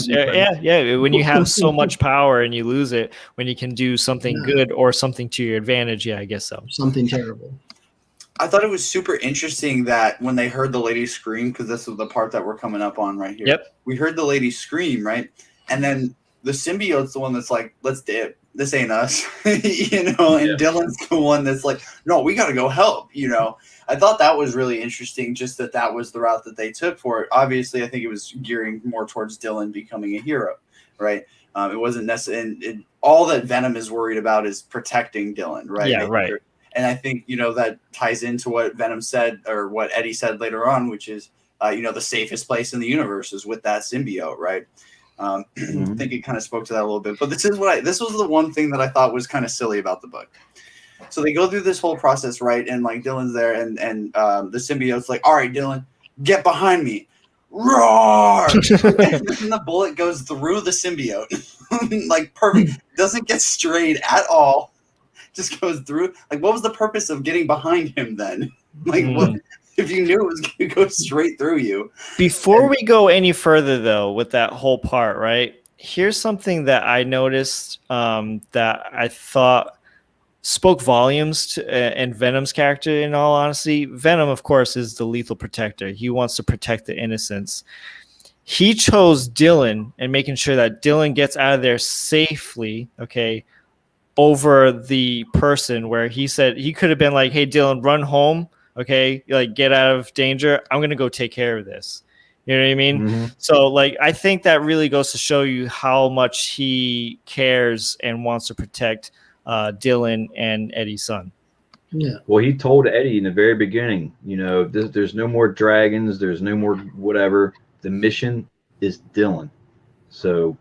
when you have so much power and you lose it, when you can do something good or something to your advantage, I guess so. Something terrible. I thought it was super interesting that when they heard the lady scream, because this is the part that we're coming up on right here. Yep. We heard the lady scream, right? And then the symbiote's the one that's like, let's dip. This ain't us. And Dylan's the one that's like, no, we got to go help, I thought that was really interesting, just that was the route that they took for it. Obviously, I think it was gearing more towards Dylan becoming a hero, right? It wasn't necessarily all that Venom is worried about is protecting Dylan, right? Yeah, right. And I think, that ties into what Venom said or what Eddie said later on, which is, the safest place in the universe is with that symbiote, right? I think it kind of spoke to that a little bit. But this was the one thing that I thought was kind of silly about the book. So they go through this whole process, right? And like Dylan's there, and the symbiote's like, "All right, Dylan, get behind me, roar!" And then the bullet goes through the symbiote, like perfect. Doesn't get strayed at all. Just goes through. Like, what was the purpose of getting behind him then? Like, what if you knew it was going to go straight through you? Before we go any further, though, with that whole part, right? Here's something that I noticed that I thought spoke volumes to and Venom's character. In all honesty, Venom, of course, is the lethal protector. He wants to protect the innocents. He chose Dylan and making sure that Dylan gets out of there safely, okay, over the person where he said he could have been like, "Hey, Dylan, run home, okay, like get out of danger. I'm gonna go take care of this." You know what I mean? So like, I think that really goes to show you how much he cares and wants to protect Dylan and Eddie's son. Yeah. Well, he told Eddie in the very beginning, there's no more dragons, there's no more whatever. The mission is Dylan. So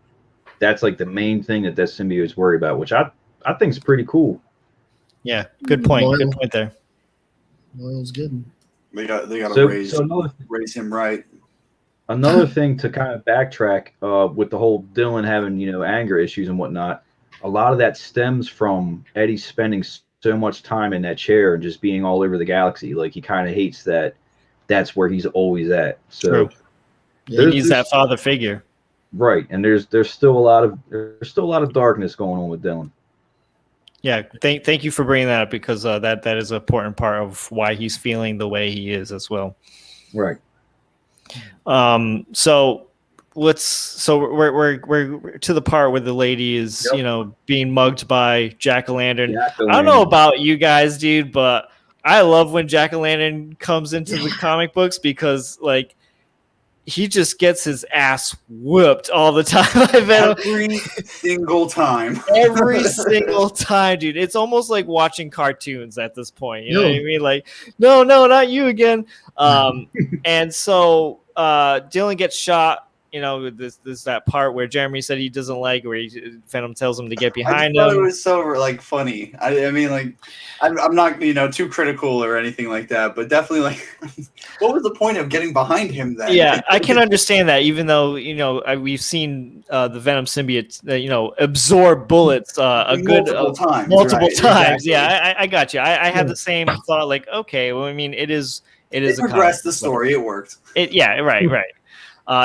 that's like the main thing that symbiote is worried about, which I think is pretty cool. Yeah, good point. Loyal. Good point there. Loyal's good. They got to raise him right. Another thing to kind of backtrack with the whole Dylan having anger issues and whatnot. A lot of that stems from Eddie spending so much time in that chair and just being all over the galaxy. Like he kind of hates that's where he's always at. So he needs that father figure. Right. And there's still a lot of darkness going on with Dylan. Yeah. Thank you for bringing that up, because that is an important part of why he's feeling the way he is as well. Right. So we're to the part where the lady is, being mugged by Jack-o'-lantern. I don't know about you guys, dude, but I love when Jack-o'-lantern comes into the comic books, because like he just gets his ass whooped all the time. Every single time. Every single time, dude. It's almost like watching cartoons at this point. You know what I mean? Like, no, not you again. And so Dylan gets shot. This that part where Jeremy said he doesn't like, where Venom tells him to get behind him. I thought it was so like funny. I mean, like, I'm not too critical or anything like that, but definitely like, what was the point of getting behind him then? Yeah, I can understand that, even though we've seen the Venom symbiote absorb bullets multiple times. Right? Exactly. Yeah, I got you. I had the same thought. Like, okay, well, I mean, it is. It progressed the story. It worked. Right.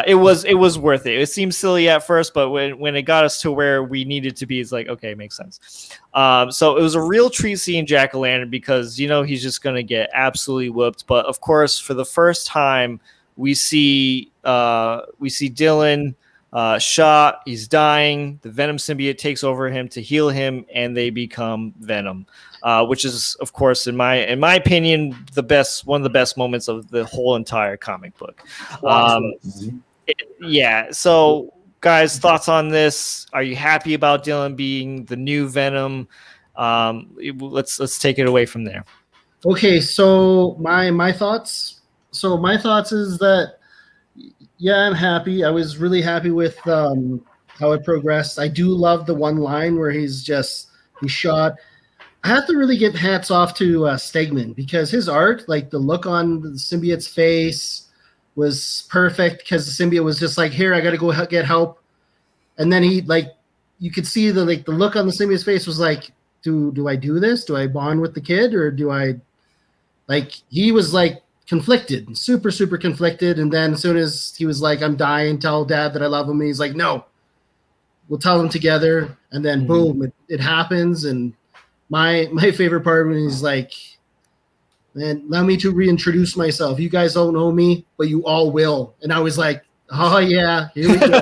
It was worth it. It seemed silly at first, but when it got us to where we needed to be, it's like, okay, it makes sense. So it was a real treat seeing Jack-o'-lantern, because he's just gonna get absolutely whooped. But of course, for the first time, we see Dylan shot. He's dying. The Venom symbiote takes over him to heal him, and they become Venom, which is, of course, in my opinion, one of the best moments of the whole entire comic book. Yeah. So, guys, thoughts on this? Are you happy about Dylan being the new Venom? Let's take it away from there. Okay, so my thoughts. So my thoughts is that, yeah, I'm happy. I was really happy with how it progressed. I do love the one line where he's shot. I have to really give hats off to Stegman, because his art, like the look on the symbiote's face, was perfect, because the symbiote was just like, here, I got to go get help. And then he, like, you could see the look on the symbiote's face was like, do I do this? Do I bond with the kid, or do I, like, he was like conflicted, super, super conflicted. And then as soon as he was like, I'm dying, tell dad that I love him, and he's like, no, we'll tell him together. And then boom, it happens. And my favorite part when he's like, man, allow me to reintroduce myself. You guys don't know me, but you all will. And I was like, oh yeah, here we go.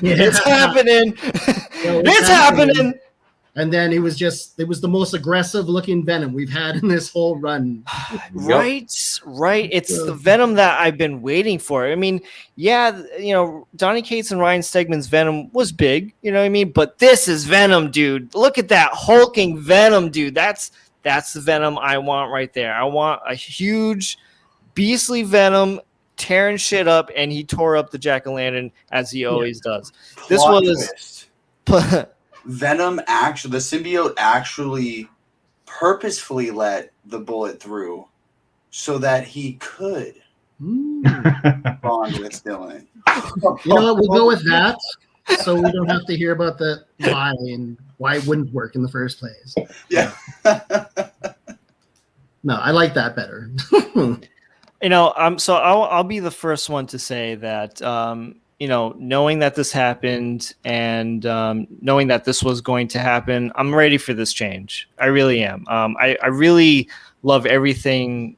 It's happening. It's happening. And then it was the most aggressive looking Venom we've had in this whole run. Right. It's the Venom that I've been waiting for. I mean, yeah, Donny Cates and Ryan Stegman's Venom was big, you know what I mean? But this is Venom, dude. Look at that hulking Venom, dude. That's the Venom I want right there. I want a huge, beastly Venom tearing shit up, and he tore up the jack-o'-lantern as he always does. This was Venom the symbiote actually purposefully let the bullet through so that he could bond with Dylan. You know what? We'll go with that, so we don't have to hear about the why and why it wouldn't work in the first place. Yeah. No, I like that better. So I'll be the first one to say that, knowing that this happened and knowing that this was going to happen, I'm ready for this change. I really am. I really love everything.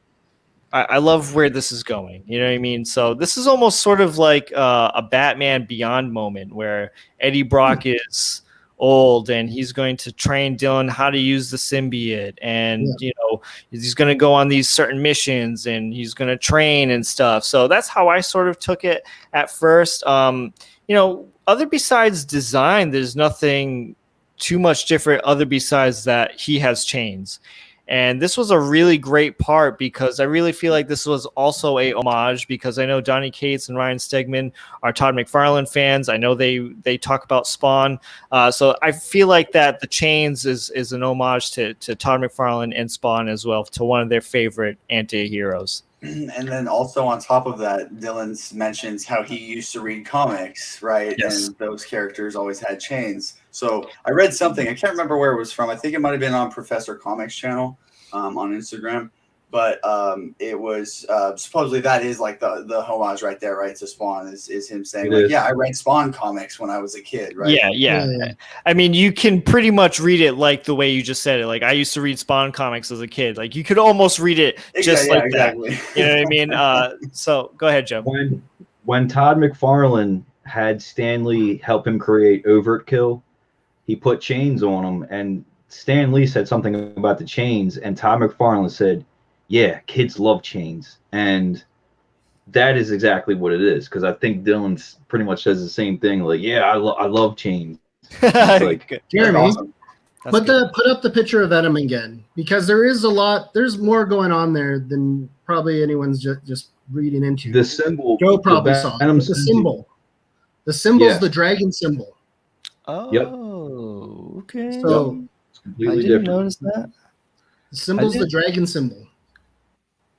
I love where this is going. You know what I mean? So this is almost sort of like a Batman Beyond moment where Eddie Brock is old and he's going to train Dylan how to use the symbiote, and he's going to go on these certain missions and he's going to train and stuff. So that's how I sort of took it at first. Other besides design, there's nothing too much different other besides that he has chains. And this was a really great part because I really feel like this was also a homage, because I know Donny Cates and Ryan Stegman are Todd McFarlane fans. I know they talk about Spawn. So I feel like that the chains is an homage to Todd McFarlane and Spawn as well, to one of their favorite anti-heroes. And then also on top of that, Dylan mentions how he used to read comics, right? Yes. And those characters always had chains. So I read something, I can't remember where it was from. I think it might have been on Professor Comics channel on Instagram. But it was supposedly that is like the homage right there, right, to Spawn is him saying, like, yeah, I read Spawn comics when I was a kid, right? Yeah. I mean, you can pretty much read it like the way you just said it. Like, I used to read Spawn comics as a kid. Like, you could almost read it just exactly. That. You know what I mean? So go ahead, Joe. When Todd McFarlane had Stan Lee help him create Overt Kill, he put chains on him, and Stan Lee said something about the chains, and Todd McFarlane said, yeah, kids love chains. And that is exactly what it is, because I think Dylan pretty much says the same thing. Like, yeah, I love chains. Like, Jeremy, awesome. put up the picture of Venom again, because there's more going on there than probably anyone's just reading into. The symbol. Joe probably saw it. The symbol. The symbol's the dragon symbol. Oh, yep. Okay. So it's completely I didn't different. notice that. The symbol's the dragon symbol.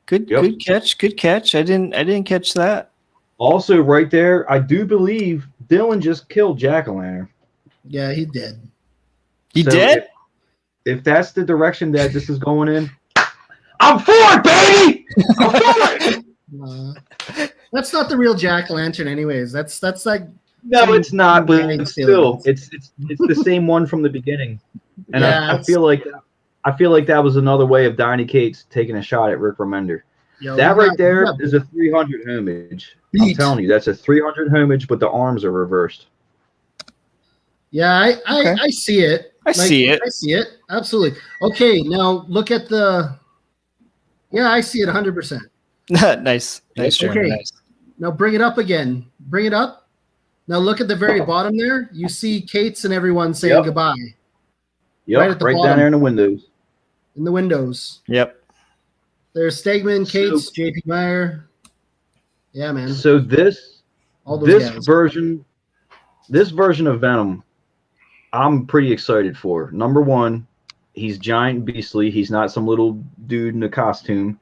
Good catch. I didn't catch that. Also, right there, I do believe Dylan just killed Jack-o'-lantern. Yeah, he did. He did? If that's the direction that this is going in, I'm for it, baby! I'm for it! That's not the real Jack-o'-lantern anyways. That's like... No, it's not, but still, it's the same one from the beginning. And yeah, I feel like that was another way of Donny Cates taking a shot at Rick Remender. Yo, That we right got- there we got is a 300 homage. I'm beat. telling you, that's a 300 homage, but the arms are reversed. Yeah, Okay. I see it. I see it. I see it. Absolutely. Okay, now look at the. Yeah, I see it 100%. Nice, Jeremy. Okay. Nice. Now bring it up again. Bring it up. Now look at the very bottom there. You see Kate's and everyone saying Yep. goodbye Yep, Right at the right bottom. down there in the windows. in the windows. Yep. There's Stegman, Kate's, So- JP Meyer. Yeah, man. So All those guys. this version of Venom, I'm pretty excited for. Number one, he's giant beastly. He's not some little dude in a costume.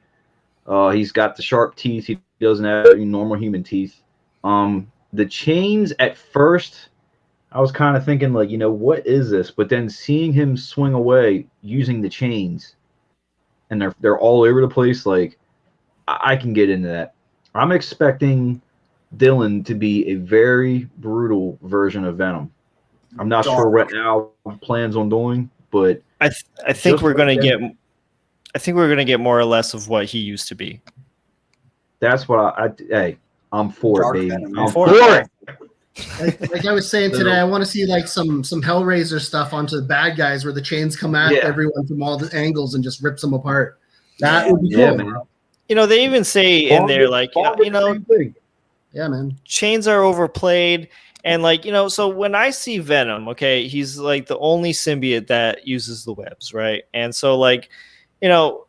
He's got the sharp teeth. He doesn't have any normal human teeth. The chains at first, I was kind of thinking like, what is this? But then seeing him swing away using the chains, and they're all over the place. Like, I can get into that. I'm expecting Dylan to be a very brutal version of Venom. I'm not sure what Al plans on doing, but I think Just we're gonna right get. there. I think we're gonna get more or less of what he used to be. that's what hey, I'm for Dark it, baby. Venom. I'm For for it. it. Like I was saying today, I want to see like some Hellraiser stuff onto the bad guys where the chains come at Yeah. everyone from all the angles and just rips them apart. That would be Yeah, cool. man. They even say in there like Bond did the same thing. Yeah, man. chains are overplayed, and so when I see Venom, okay, he's like the only symbiote that uses the webs, right? And so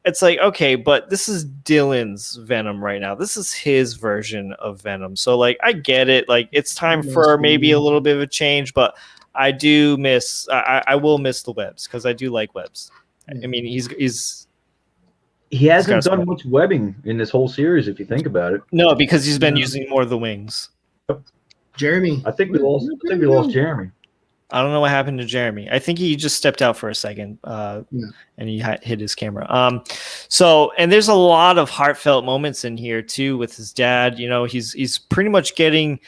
it's like, okay, but this is Dylan's Venom right now. This is his version of Venom. So I get it. Like, it's time for maybe a little bit of a change, but I do miss. I will miss the webs because I do like webs. I mean, He hasn't got done much webbing in this whole series, if you think about it. no, because he's been using more of the wings. Jeremy. I think we lost Jeremy. I don't know what happened to Jeremy. I think he just stepped out for a second, and he hit his camera. And there's a lot of heartfelt moments in here too with his dad. He's pretty much getting,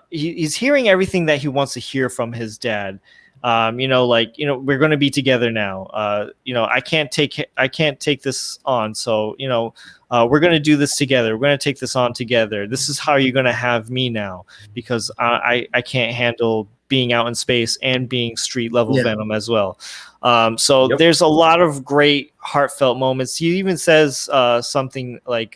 he's hearing everything that he wants to hear from his dad. We're going to be together now. I can't take this on. So, we're going to do this together. We're going to take this on together. This is how you're going to have me now, because I can't handle being out in space and being street level Venom as well. There's a lot of great heartfelt moments. He even says something like,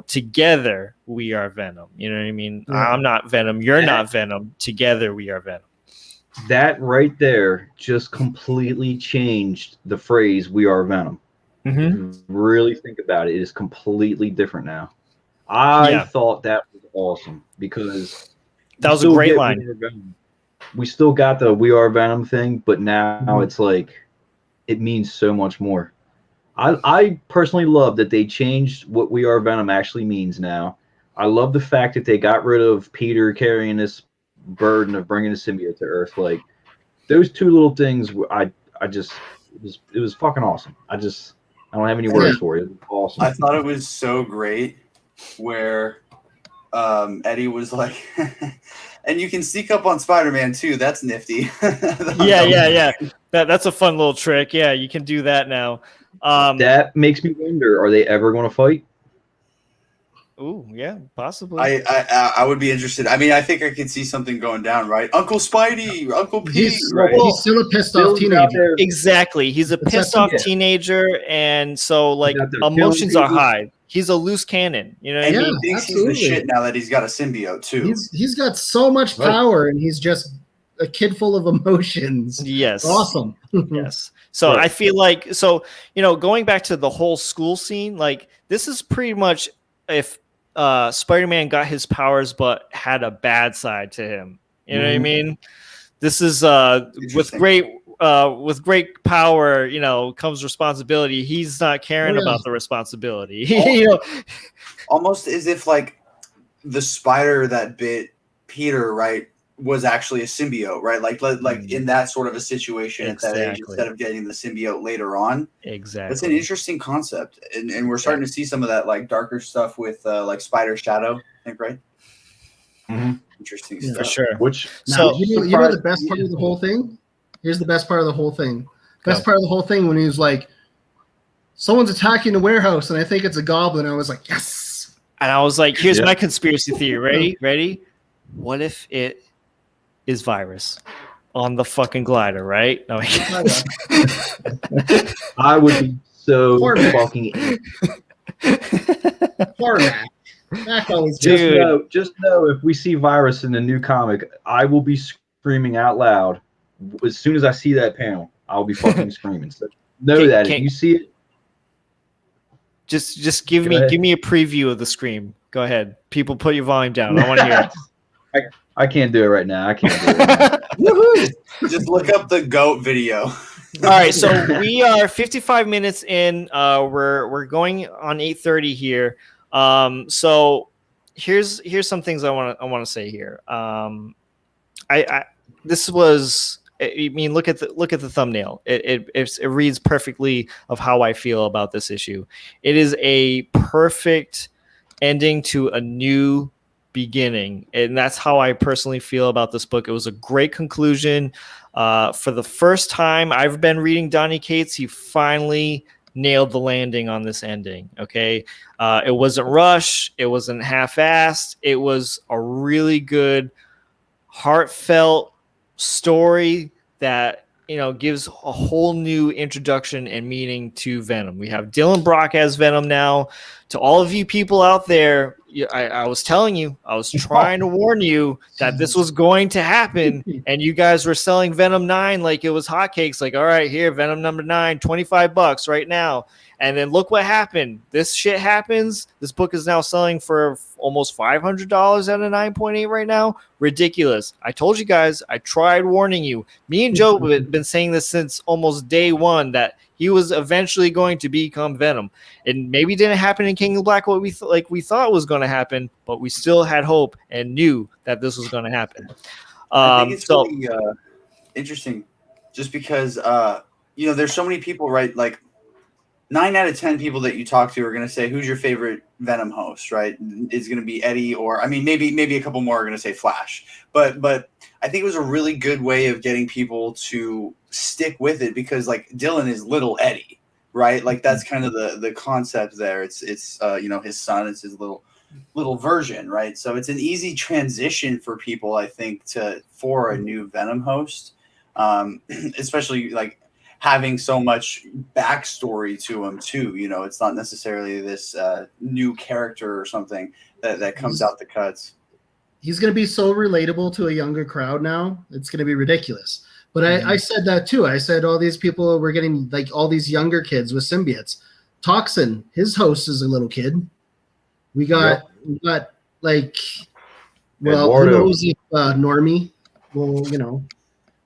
together we are Venom. You know what I mean? Yeah. I'm not Venom. You're not Venom. Together we are Venom. That right there just completely changed the phrase "we are Venom." Mm-hmm. If you really think about it, it is completely different now. I thought that was awesome because that was a great line. We still got the "we are Venom" thing, but now it's like it means so much more. I personally love that they changed what "we are Venom" actually means now. I love the fact that they got rid of Peter carrying this burden of bringing a symbiote to Earth. Like, those two little things, it was fucking awesome. I don't have any words for it. It was awesome. I thought it was so great where Eddie was like, and you can sneak up on Spider-Man too. That's nifty. Yeah. That's a fun little trick. Yeah, you can do that now. That makes me wonder: are they ever going to fight? Ooh, yeah, possibly. I would be interested. I mean, I think I could see something going down, right? Uncle Spidey, Uncle Pete. He's still a pissed off teenager. Exactly. He's a pissed off teenager, and so emotions are high. He's a loose cannon. You know what I mean? He thinks he's the shit now that he's got a symbiote too. He's got so much power, and he's just a kid full of emotions. Yes. Awesome. Yes. So I feel like going back to the whole school scene, like, this is pretty much if Spider-Man got his powers but had a bad side to him. You know what I mean? This is with great power, comes responsibility. He's not caring about the responsibility. Almost as if like the spider that bit Peter, right, was actually a symbiote, right? Like in that sort of a situation at that age, instead of getting the symbiote later on. Exactly. It's an interesting concept. And we're starting to see some of that like darker stuff with like Spider Shadow, I think, right? Mm-hmm. Interesting For stuff. sure. You know the best part of the whole thing? Here's the best part of the whole thing. Best part of the whole thing when he was like, someone's attacking the warehouse, and I think it's a goblin. I was like, yes. And I was like, here's my conspiracy theory. Ready? What if it is Virus on the fucking glider, right? No, I would be so fucking Poor Mac. Mac always just know if we see Virus in the new comic, I will be screaming out loud. As soon as I see that panel, I'll be fucking screaming. So know that if you see it, just give me a preview of the scream. Go ahead. People, put your volume down. I want to hear it. I can't do it right now. I can't do it right now. Just look up the GOAT video. All right, so we are 55 minutes in. We're going on 8:30 here. So here's some things I want to say here. This was. I mean, look at the thumbnail. It reads perfectly of how I feel about this issue. It is a perfect ending to a new beginning, and that's how I personally feel about this book. It was a great conclusion. For the first time I've been reading Donny Cates, he finally nailed the landing on this ending. Okay, it wasn't rushed. It wasn't half-assed. It was a really good, heartfelt story that gives a whole new introduction and meaning to Venom. We have Dylan Brock as Venom now. To all of you people out there, I was telling you, I was trying to warn you that this was going to happen, and you guys were selling Venom 9 like it was hotcakes. Like, all right, here, Venom number 9, $25 right now. And then look what happened. This shit happens. This book is now selling for almost $500 at a 9.8 right now. Ridiculous. I told you guys. I tried warning you. Me and Joe have been saying this since almost day one that he was eventually going to become Venom. It maybe didn't happen in King of Black what we thought was going to happen, but we still had hope and knew that this was going to happen. I think it's really interesting, just because there's so many people, right? Like 9 out of 10 people that you talk to are going to say, "Who's your favorite Venom host?" Right? It's going to be Eddie, or I mean, maybe a couple more are going to say Flash. But I think it was a really good way of getting people to stick with it, because like Dylan is little Eddie, right? Like that's kind of the concept there. It's his son. It's his little version, right? So it's an easy transition for people, I think, for a new Venom host, especially like having so much backstory to him too. It's not necessarily this new character or something that comes out the cuts. He's going to be so relatable to a younger crowd now. It's going to be ridiculous. But I said that too. I said all these people were getting, like, all these younger kids with symbiotes. Toxin, his host is a little kid. We got like, well, Eduardo. who knows if Normie will,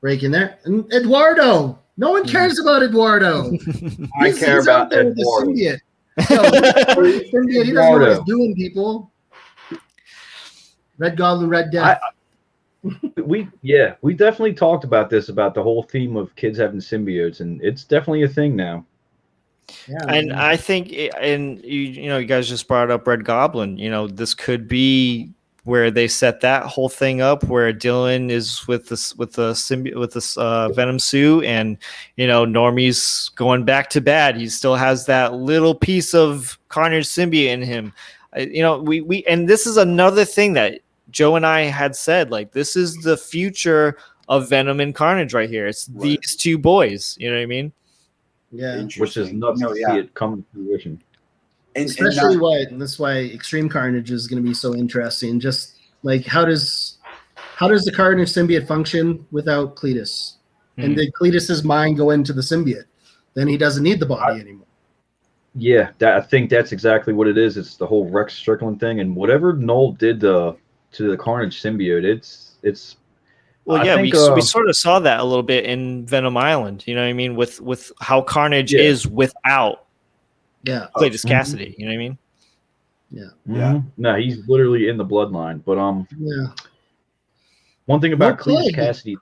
break in there. And Eduardo. No one cares about Eduardo. I care about Eduardo. Symbiote. Symbiote, he doesn't know what he's doing, people. Red Goblin, Red Death. We definitely talked about this, about the whole theme of kids having symbiotes, and it's definitely a thing now. Yeah, and I think, you guys just brought up Red Goblin. This could be where they set that whole thing up, where Dylan is with this Venom suit, and Normie's going back to bad. He still has that little piece of Carnage symbiote in him. We and this is another thing that Joe and I had said, like, this is the future of Venom and Carnage right here. It's these two boys. You know what I mean? Yeah. Which is nuts to see it come to fruition. Especially that's why Extreme Carnage is going to be so interesting. Just like, how does the Carnage symbiote function without Cletus? And did Cletus's mind go into the symbiote? Then he doesn't need the body anymore. Yeah, I think that's exactly what it is. It's the whole Rex Strickland thing, and whatever Noel did to the Carnage symbiote, it's. Well, yeah, we sort of saw that a little bit in Venom Island. You know what I mean? With how Carnage is without Cletus Cassidy. You know what I mean? Yeah. Yeah. No, he's literally in the bloodline. But one thing about Cletus Cassidy,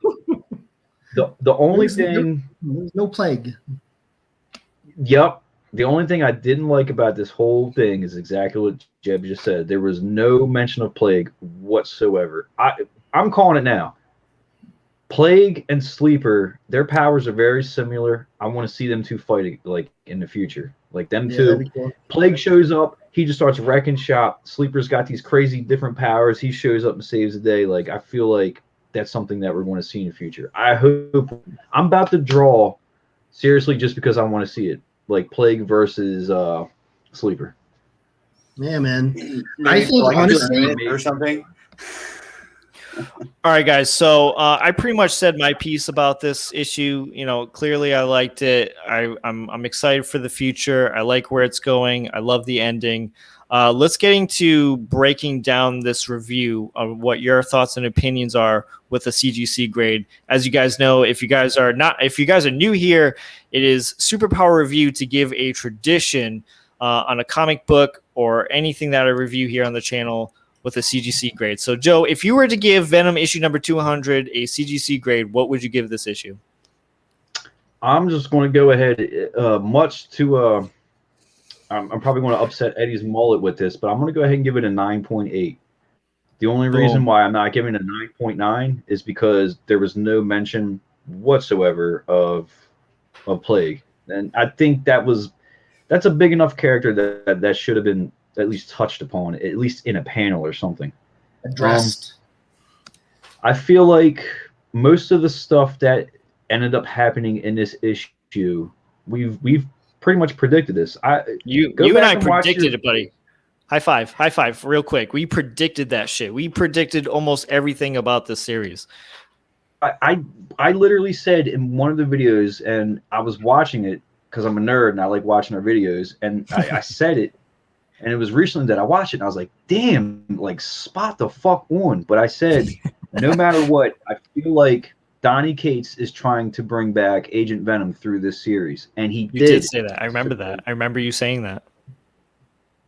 the only thing, there's no plague. Yep. The only thing I didn't like about this whole thing is exactly what Jeb just said. There was no mention of plague whatsoever. I'm calling it now. Plague and Sleeper, their powers are very similar. I want to see them two fighting like in the future. Like them Yeah, two. that'd be cool. Plague shows up, he just starts wrecking shop. Sleeper's got these crazy different powers. He shows up and saves the day. Like I feel like that's something that we're going to see in the future. I hope I'm about to draw seriously just because I want to see it. Like Plague versus Sleeper. Yeah, man. Maybe I think like honestly, or something. All right, guys. So I pretty much said my piece about this issue. You know, clearly I liked it. I'm excited for the future. I like where it's going. I love the ending. Let's get into breaking down this review of what your thoughts and opinions are with the CGC grade. As you guys know, if you guys are new here, it is Superpower review to give a tradition on a comic book or anything that I review here on the channel with a CGC grade. So, Joe, if you were to give Venom issue number 200 a CGC grade, what would you give this issue? I'm just going to go ahead, I'm probably going to upset Eddie's mullet with this, but I'm going to go ahead and give it a 9.8. The only reason why I'm not giving it a 9.9 is because there was no mention whatsoever of Plague. And I think that's a big enough character that should have been at least touched upon, at least in a panel or something. Addressed. I feel like most of the stuff that ended up happening in this issue, we've pretty much predicted this. You and I predicted it, buddy. High five, real quick. We predicted that shit. We predicted almost everything about this series. I literally said in one of the videos, and I was watching it because I'm a nerd and I like watching our videos, and I said it. And it was recently that I watched it, and I was like, damn, like, spot the fuck on. But I said, no matter what, I feel like Donny Cates is trying to bring back Agent Venom through this series. And he did say that. I remember that. I remember you saying that.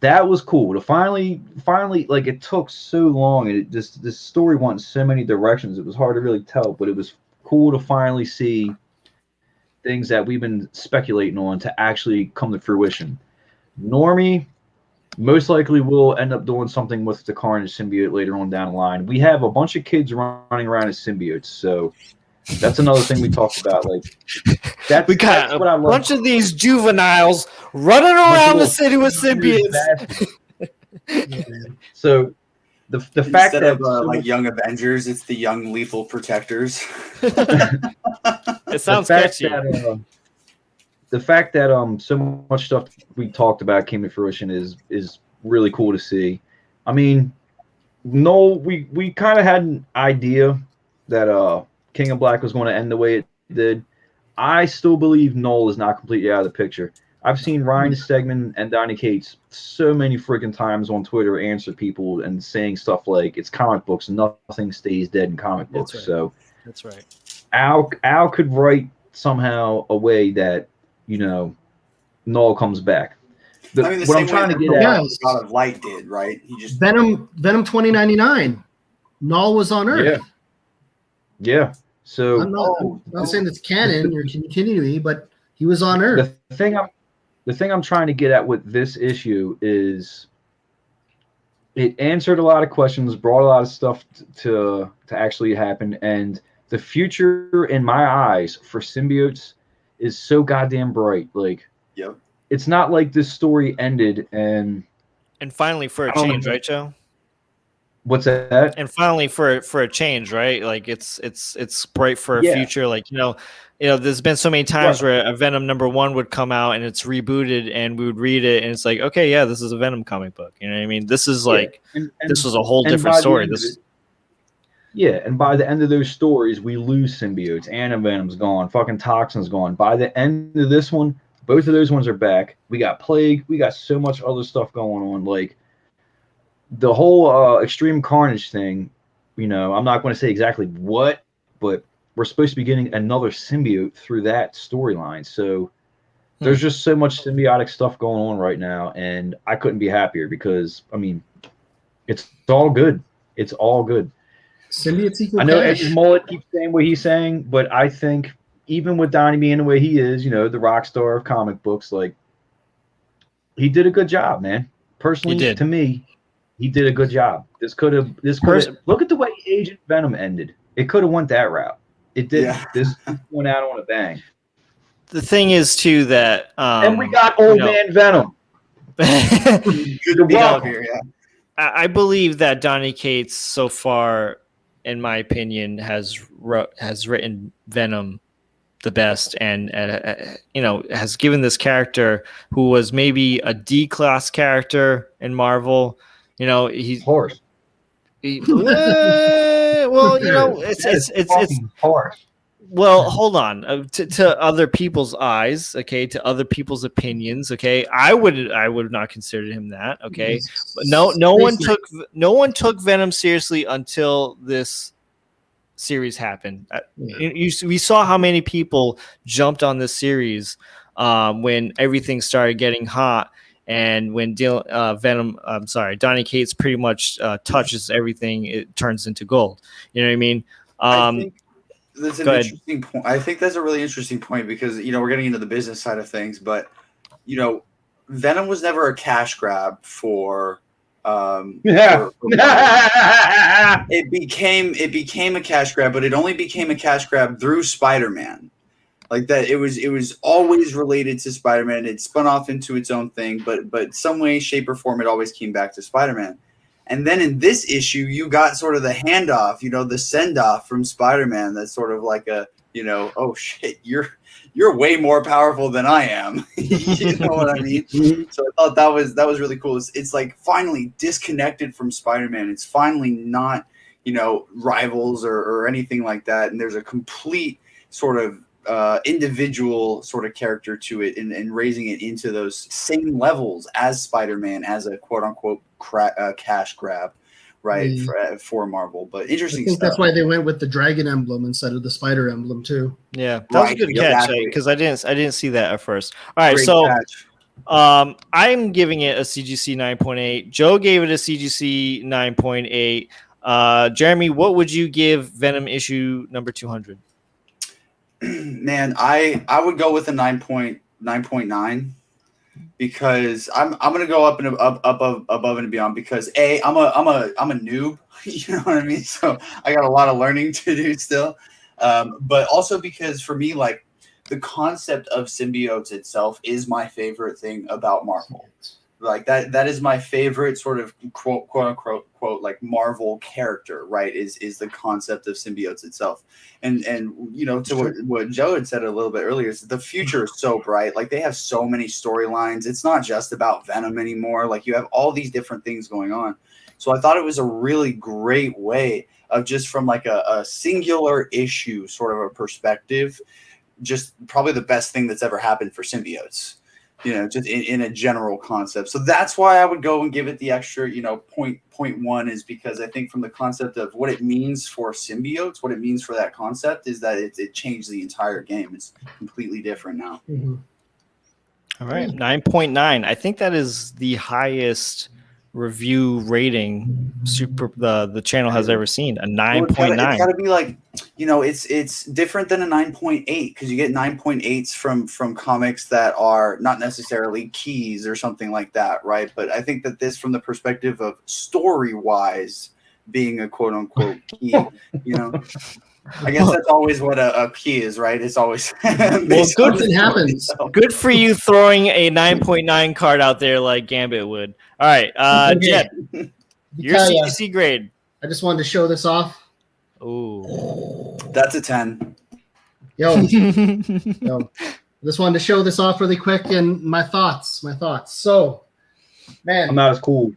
That was cool. To finally, like, it took so long, and this story went in so many directions. It was hard to really tell, but it was cool to finally see things that we've been speculating on to actually come to fruition. Normie most likely we'll end up doing something with the Carnage symbiote later on down the line. We have a bunch of kids running around as symbiotes, so that's another thing we talked about. Like, we got a bunch of these juveniles running around the city with symbiotes. So the fact Instead that of like Young Avengers, it's the Young Lethal Protectors. It sounds catchy. The fact that so much stuff we talked about came to fruition is really cool to see. I mean, Noel, we kind of had an idea that King of Black was going to end the way it did. I still believe Noel is not completely out of the picture. I've seen Ryan Stegman and Donny Cates so many freaking times on Twitter answer people and saying stuff like, it's comic books, nothing stays dead in comic books. That's right. So that's right. Al could write somehow a way that, you know, Noel comes back. I mean, what I'm trying to get at, God of Light did, right? He just Venom 2099. Null was on Earth. Yeah. So I'm not saying it's canon or continuity, but he was on Earth. The thing I'm trying to get at with this issue is it answered a lot of questions, brought a lot of stuff to actually happen, and the future in my eyes for symbiotes is so goddamn bright. Like, yep. It's not like this story ended and finally for a change, right, Joe? What's that? And finally for a change, right? Like it's bright for a future. Like, you know, there's been so many times where a Venom #1 would come out and it's rebooted and we would read it and it's like, okay, yeah, this is a Venom comic book. You know what I mean? This is like this was a whole different story. And by the end of those stories, we lose symbiotes. Venom's gone. Fucking Toxin's gone. By the end of this one, both of those ones are back. We got Plague. We got so much other stuff going on. Like, the whole Extreme Carnage thing, you know, I'm not going to say exactly what, but we're supposed to be getting another symbiote through that storyline. So there's just so much symbiotic stuff going on right now, and I couldn't be happier because, I mean, it's all good. It's all good. Symbiotes equal I know cash. Eddie Mullet keeps saying what he's saying, but I think even with Donnie being the way he is, you know, the rock star of comic books, like, he did a good job, man. Personally, to me, he did a good job. This could have look at the way Agent Venom ended. It could have went that route. It did. Yeah. This went out on a bang. The thing is too that And we got Old Man Venom. Good to be up here. Yeah. I believe that Donny Cates so far, in my opinion, has written Venom the best, and has given this character who was maybe a D-class character in Marvel. He's horse. Well, it's horse. Well, hold on. To other people's eyes, okay, to other people's opinions, okay. I would not consider him that, okay. But no one took Venom seriously until this series happened. We saw how many people jumped on this series when everything started getting hot, and when Donny Cates pretty much touches everything, it turns into gold. You know what I mean? I think that's an interesting point. I think that's a really interesting point because we're getting into the business side of things, but Venom was never a cash grab for. It became a cash grab, but it only became a cash grab through Spider-Man. Like that, it was always related to Spider-Man. It spun off into its own thing, but some way, shape, or form, it always came back to Spider-Man. And then in this issue, you got sort of the handoff, the send-off from Spider-Man. That's sort of like oh shit, you're way more powerful than I am. You know what I mean? So I thought that was really cool. It's like finally disconnected from Spider-Man. It's finally not rivals or anything like that. And there's a complete sort of individual sort of character to it, and raising it into those same levels as Spider-Man, as a quote-unquote cash grab, right, for Marvel. But interesting. I think that's why they went with the dragon emblem instead of the spider emblem too. Yeah, that was a good catch, because I didn't see that at first. All right, great catch. I'm giving it a CGC 9.8. Joe gave it a CGC 9.8. Jeremy, what would you give Venom issue number 200? Man, I would go with a 9.9 because I'm gonna go up and above and beyond because I'm a noob, you know what I mean? So I got a lot of learning to do still, but also because for me, like, the concept of symbiotes itself is my favorite thing about Marvel. Like that is my favorite sort of quote unquote like Marvel character, right? Is the concept of symbiotes itself. And to what Joe had said a little bit earlier, is the future is so bright. Like, they have so many storylines. It's not just about Venom anymore. Like, you have all these different things going on. So I thought it was a really great way of, just from like a singular issue sort of a perspective, just probably the best thing that's ever happened for symbiotes. Just in a general concept. So that's why I would go and give it the extra, 0.1, is because I think from the concept of what it means for symbiotes, what it means for that concept is that it changed the entire game. It's completely different now. Mm-hmm. All right, 9.9. I think that is the highest review rating the channel has ever seen. A 9.9. It's got to be like, it's different than a 9.8 because you get 9.8s from comics that are not necessarily keys or something like that, right? But I think that this, from the perspective of story wise, being a quote unquote key, I guess that's always what a key is, right? It's always well, good happens. Good for you throwing a 9.9 card out there like Gambit would. All right, Jet, your CGC grade. I just wanted to show this off. Ooh, that's a 10. Yo, just wanted to show this off really quick, and my thoughts. So, man, I'm not as cool.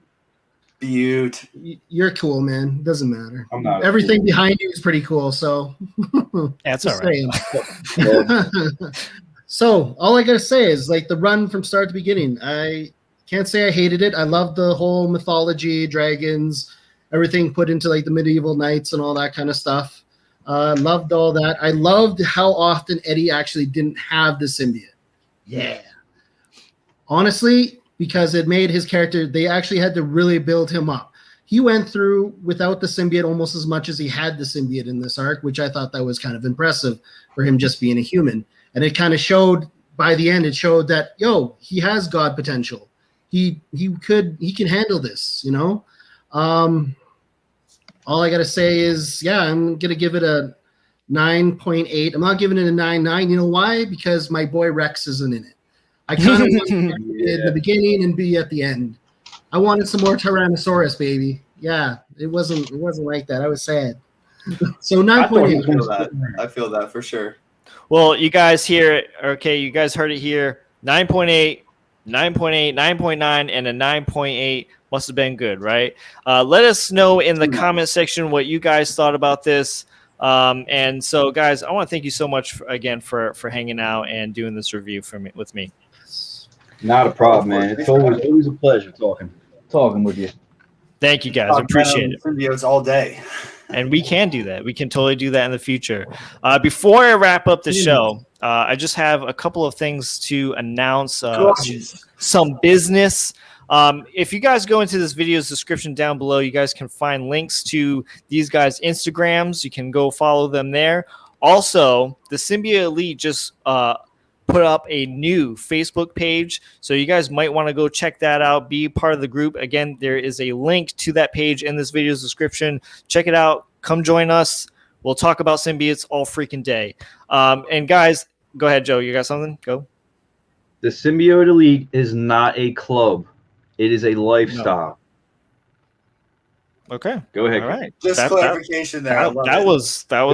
Beaut. You're cool, man. It doesn't matter. I'm not. Everything behind you is pretty cool. So that's all right. So all I gotta say is, like, the run from start to beginning, I can't say I hated it. I loved the whole mythology, dragons, everything put into like the medieval knights and all that kind of stuff. Loved all that. I loved how often Eddie actually didn't have the symbiote. Yeah. Honestly, because it made his character, they actually had to really build him up. He went through without the symbiote almost as much as he had the symbiote in this arc, which I thought that was kind of impressive for him just being a human. And it kind of showed, by the end, it showed that, he has God potential. He can handle this, All I got to say is, I'm going to give it a 9.8. I'm not giving it a 9.9. You know why? Because my boy Rex isn't in it. I kind of wanted to be in the beginning and be at the end. I wanted some more Tyrannosaurus, baby. Yeah, it wasn't like that. I was sad. So 9.8. I feel that for sure. Well, you guys hear it. Okay, you guys heard it here. 9.8, 9.8, 9.9, and a 9.8 must have been good, right? Let us know in the comment section what you guys thought about this. And so, guys, I want to thank you so much again for hanging out and doing this review with me. Not a problem, man. It's always a pleasure talking with you. Thank you, guys. I appreciate it. Symbiotes all day. And we can do that. We can totally do that in the future. Before I wrap up the show, I just have a couple of things to announce. Some business. If you guys go into this video's description down below, you guys can find links to these guys' Instagrams. You can go follow them there. Also, the Symbiote Elite just put up a new Facebook page, so you guys might want to go check that out, be part of the group. Again, there is a link to that page in this video's description. Check it out. Come join us. We'll talk about symbiotes all freaking day. And guys, go ahead, Joe. You got something? Go. The Symbiote Elite is not a club. It is a lifestyle. No. Okay. Go ahead. All right. Just clarification there. That was a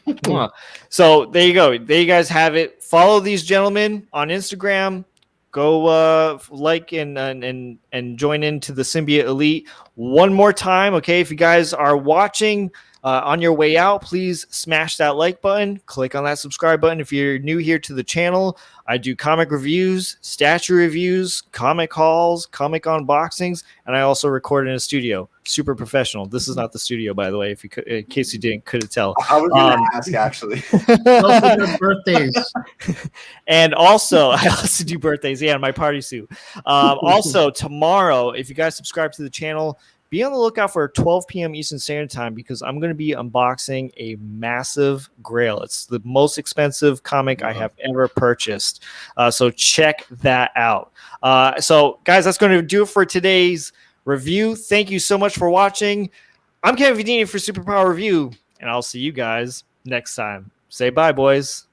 good quote. So there you go. There you guys have it. Follow these gentlemen on Instagram. Go like and join into the Symbiote Elite one more time. Okay, if you guys are watching on your way out, please smash that like button. Click on that subscribe button. If you're new here to the channel, I do comic reviews, statue reviews, comic hauls, comic unboxings, and I also record in a studio. Super professional. This is not the studio, by the way, if you could, in case you couldn't tell. I was going to ask, actually. Also does birthdays. And also, I also do birthdays. Yeah, in my party suit. Also, tomorrow, if you guys subscribe to the channel, be on the lookout for 12 p.m. Eastern Standard Time, because I'm going to be unboxing a massive Grail. It's the most expensive comic I have ever purchased. So check that out. So, guys, that's going to do it for today's review. Thank you so much for watching. I'm Kevin Vidini for Superpower Review, and I'll see you guys next time. Say bye, boys.